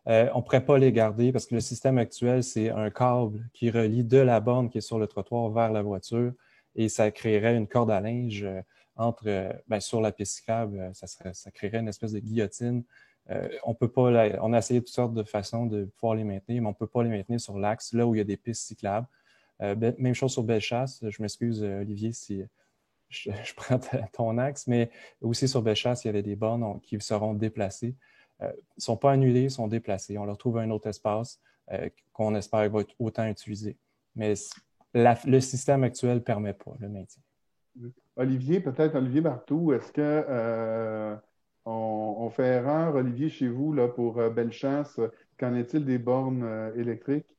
On ne pourrait pas les garder parce que le système actuel, c'est un câble qui relie de la borne qui est sur le trottoir vers la voiture et ça créerait une corde à linge sur la piste cyclable. Ça créerait une espèce de guillotine. On peut pas, on a essayé toutes sortes de façons de pouvoir les maintenir, mais on ne peut pas les maintenir sur l'axe, là où il y a des pistes cyclables. Même chose sur Bellechasse. Je m'excuse, Olivier, si je prends ton axe, mais aussi sur Bellechasse, il y avait des bornes qui seront déplacées. Ils ne sont pas annulés, ils sont déplacés. On leur trouve un autre espace qu'on espère va être autant utilisé. Mais le système actuel ne permet pas le maintien. Olivier, peut-être Olivier Barthou, est-ce que on fait erreur, Olivier, chez vous, là, pour Bellechasse? Qu'en est-il des bornes électriques?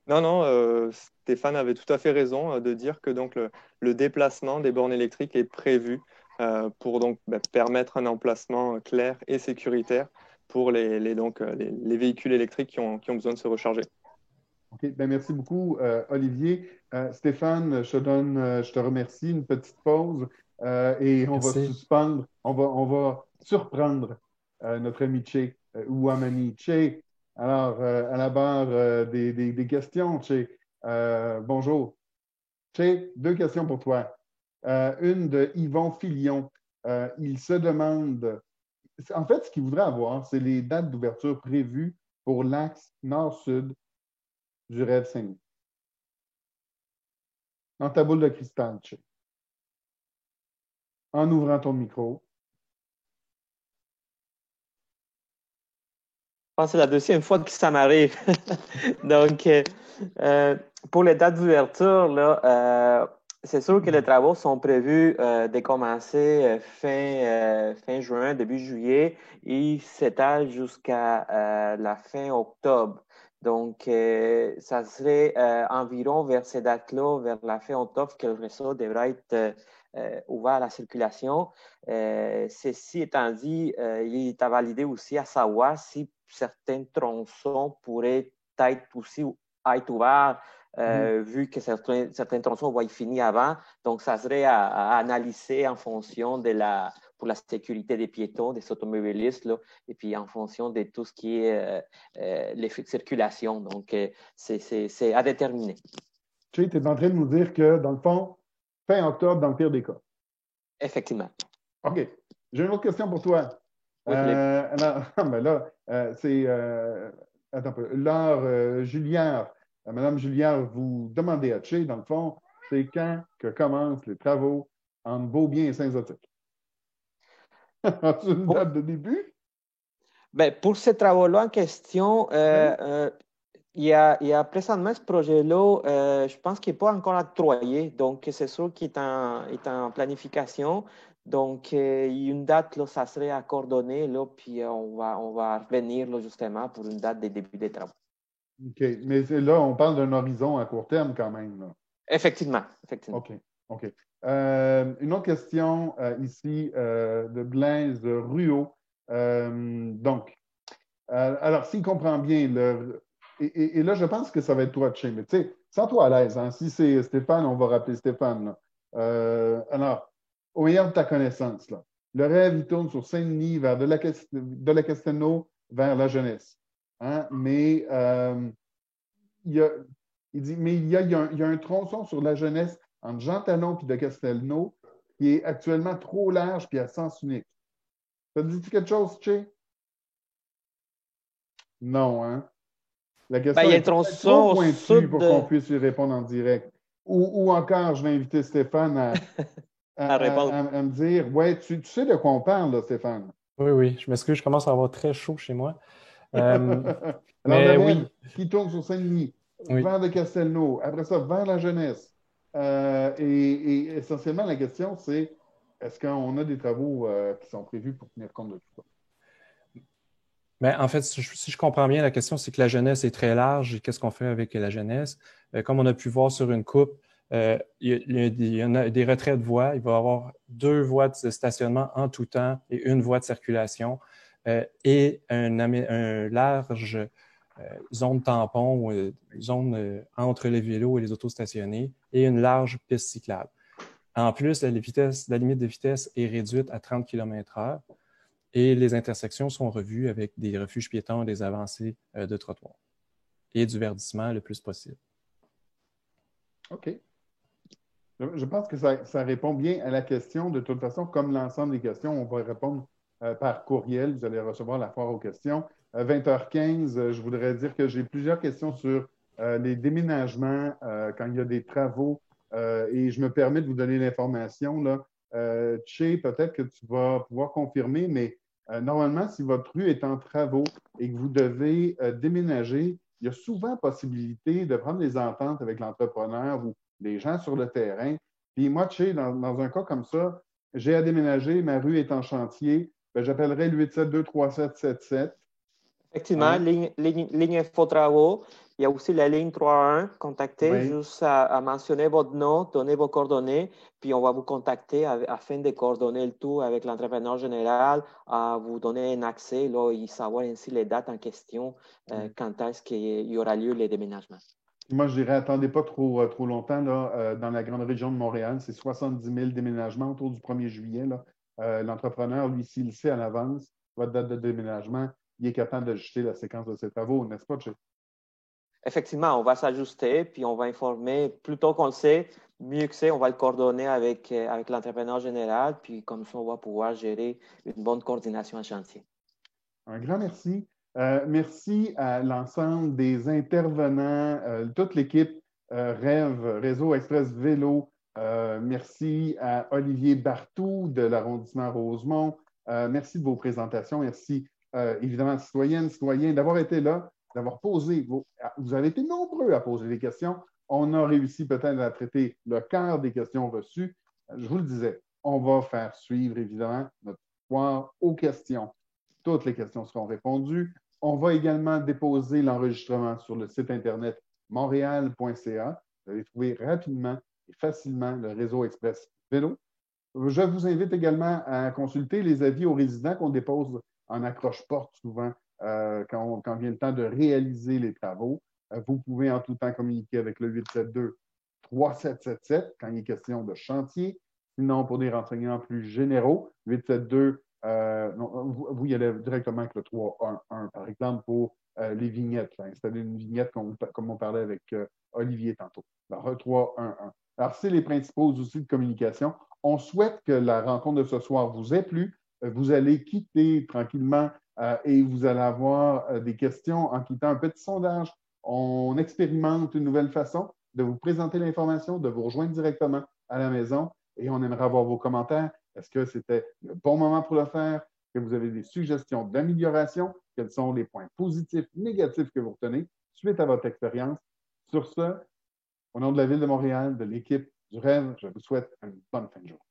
Non, Stéphane avait tout à fait raison de dire que donc le déplacement des bornes électriques est prévu pour donc permettre un emplacement clair et sécuritaire pour les véhicules électriques qui ont besoin de se recharger. OK, ben merci beaucoup, Olivier. Stéphane, je te remercie. Une petite pause et on va suspendre, on va surprendre notre ami Che ou Amani. Che, alors, à la barre des questions, Che. Bonjour. Che, 2 questions pour toi. Une de Yvon Filion. Il se demande, en fait, ce qu'il voudrait avoir, c'est les dates d'ouverture prévues pour l'axe nord-sud du rêve Saint-Denis. Dans ta boule de cristal, Che. En ouvrant ton micro. Je pense que c'est la deuxième fois que ça m'arrive. Donc, pour les dates d'ouverture, là, c'est sûr que les travaux sont prévus de commencer fin juin, début juillet et s'étalent jusqu'à la fin octobre. Donc, ça serait environ vers ces dates-là, vers la fin octobre, que le réseau devra être ouvert à la circulation. Ceci étant dit, il est à valider aussi à savoir si certains tronçons pourraient être aussi être ouverts, vu que certains tronçons vont être finis avant. Donc, ça serait à analyser en fonction pour la sécurité des piétons, des automobilistes, là, et puis en fonction de tout ce qui est l'effet de circulation. Donc, c'est à déterminer. Tu es en train de nous dire que, dans le fond, fin octobre, dans le pire des cas. Effectivement. OK. J'ai une autre question pour toi. Oui, c'est... attends un peu. Laure Julliard, Madame Julliard, vous demandez à Che, dans le fond, c'est quand que commencent les travaux entre Beaubien et Saint-Zotique? As-tu une date de début? Ben, pour ces travaux-là en question, il y a présentement ce projet-là, je pense qu'il n'est pas encore octroyé, donc c'est sûr qu'il est en planification. Donc, il y a une date, là, ça serait à coordonner, là, puis on va revenir là, justement pour une date de début des travaux. OK. Mais là, on parle d'un horizon à court terme quand même. Là. Effectivement. OK. Une autre question ici de Blaise Ruot. Alors, s'il comprend bien, et là, je pense que ça va être toi, Che, mais tu sais, sens-toi à l'aise. Hein? Si c'est Stéphane, on va rappeler Stéphane. Là. Alors, au meilleur de ta connaissance, là, le rêve, il tourne sur Saint-Denis, vers de la Castelnau, vers la jeunesse. Hein? Mais il y a un tronçon sur la jeunesse entre Jean Talon et de Castelnau qui est actuellement trop large et à sens unique. Ça te dit quelque chose, Che? Non, hein? La question est trop pointue pour qu'on puisse lui répondre en direct. Ou encore, je vais inviter Stéphane à me dire, ouais, tu sais de quoi on parle, là, Stéphane? Oui, je m'excuse, je commence à avoir très chaud chez moi. Alors, mais le oui. Qui tourne sur Saint-Denis, vers de Castelnau, après ça, vers la jeunesse. Et essentiellement, la question, c'est est-ce qu'on a des travaux qui sont prévus pour tenir compte de tout ça? Mais en fait, si je comprends bien, la question, c'est que la jeunesse est très large et qu'est-ce qu'on fait avec la jeunesse? Comme on a pu voir sur une coupe, il y en a des retraits de voies. Il va y avoir 2 voies de stationnement en tout temps et 1 voie de circulation et un large zone tampon, zone entre les vélos et les autos stationnés et une large piste cyclable. En plus, la limite de vitesse est réduite à 30 km/h. Et les intersections sont revues avec des refuges piétons, des avancées de trottoir et du verdissement le plus possible. OK. Je pense que ça répond bien à la question. De toute façon, comme l'ensemble des questions, on va répondre par courriel. Vous allez recevoir la foire aux questions. 20h15, je voudrais dire que j'ai plusieurs questions sur les déménagements quand il y a des travaux. Et je me permets de vous donner l'information. Tché, peut-être que tu vas pouvoir confirmer, mais normalement, si votre rue est en travaux et que vous devez déménager, il y a souvent possibilité de prendre des ententes avec l'entrepreneur ou les gens sur le terrain. Puis moi, Tché, dans un cas comme ça, j'ai à déménager, ma rue est en chantier, ben, j'appellerai le 872-3777. Effectivement, Hein? ligne Info Travaux. Il y a aussi la ligne 311. Contactez Oui. juste à mentionner votre nom, donner vos coordonnées, puis on va vous contacter afin de coordonner le tout avec l'entrepreneur général, à vous donner un accès là, et savoir ainsi les dates en question, quand est-ce qu'il y aura lieu les déménagements. Moi, je dirais, attendez pas trop longtemps. Là, dans la grande région de Montréal, c'est 70 000 déménagements autour du 1er juillet. L'entrepreneur, lui, s'il le sait à l'avance, votre date de déménagement, il est capable d'ajuster la séquence de ses travaux, n'est-ce pas, Tché? Effectivement, on va s'ajuster, puis on va informer. Plus tôt qu'on le sait, mieux que c'est, on va le coordonner avec l'entrepreneur général, puis comme ça, on va pouvoir gérer une bonne coordination en chantier. Un grand merci. Merci à l'ensemble des intervenants, toute l'équipe Rêve, Réseau Express Vélo. Merci à Olivier Bartou de l'arrondissement Rosemont. Merci de vos présentations. Merci évidemment, citoyennes, citoyens, d'avoir été là, d'avoir posé. Vous avez été nombreux à poser des questions. On a réussi peut-être à traiter le quart des questions reçues. Je vous le disais, on va faire suivre évidemment notre foire aux questions. Toutes les questions seront répondues. On va également déposer l'enregistrement sur le site Internet montréal.ca. Vous allez trouver rapidement et facilement le réseau Express Vélo. Je vous invite également à consulter les avis aux résidents qu'on dépose en accroche-porte souvent quand vient le temps de réaliser les travaux. Vous pouvez en tout temps communiquer avec le 872-3777 quand il est question de chantier. Sinon, pour des renseignements plus généraux, 872 vous y allez directement avec le 311, par exemple, pour les vignettes. Installer une vignette comme on parlait avec Olivier tantôt. Alors, 311. Alors, c'est les principaux outils de communication. On souhaite que la rencontre de ce soir vous ait plu. Vous allez quitter tranquillement et vous allez avoir des questions en quittant un petit sondage. On expérimente une nouvelle façon de vous présenter l'information, de vous rejoindre directement à la maison et on aimerait avoir vos commentaires. Est-ce que c'était le bon moment pour le faire? Que vous avez des suggestions d'amélioration? Quels sont les points positifs, négatifs que vous retenez suite à votre expérience? Sur ce, au nom de la Ville de Montréal, de l'équipe du Rêve, je vous souhaite une bonne fin de journée.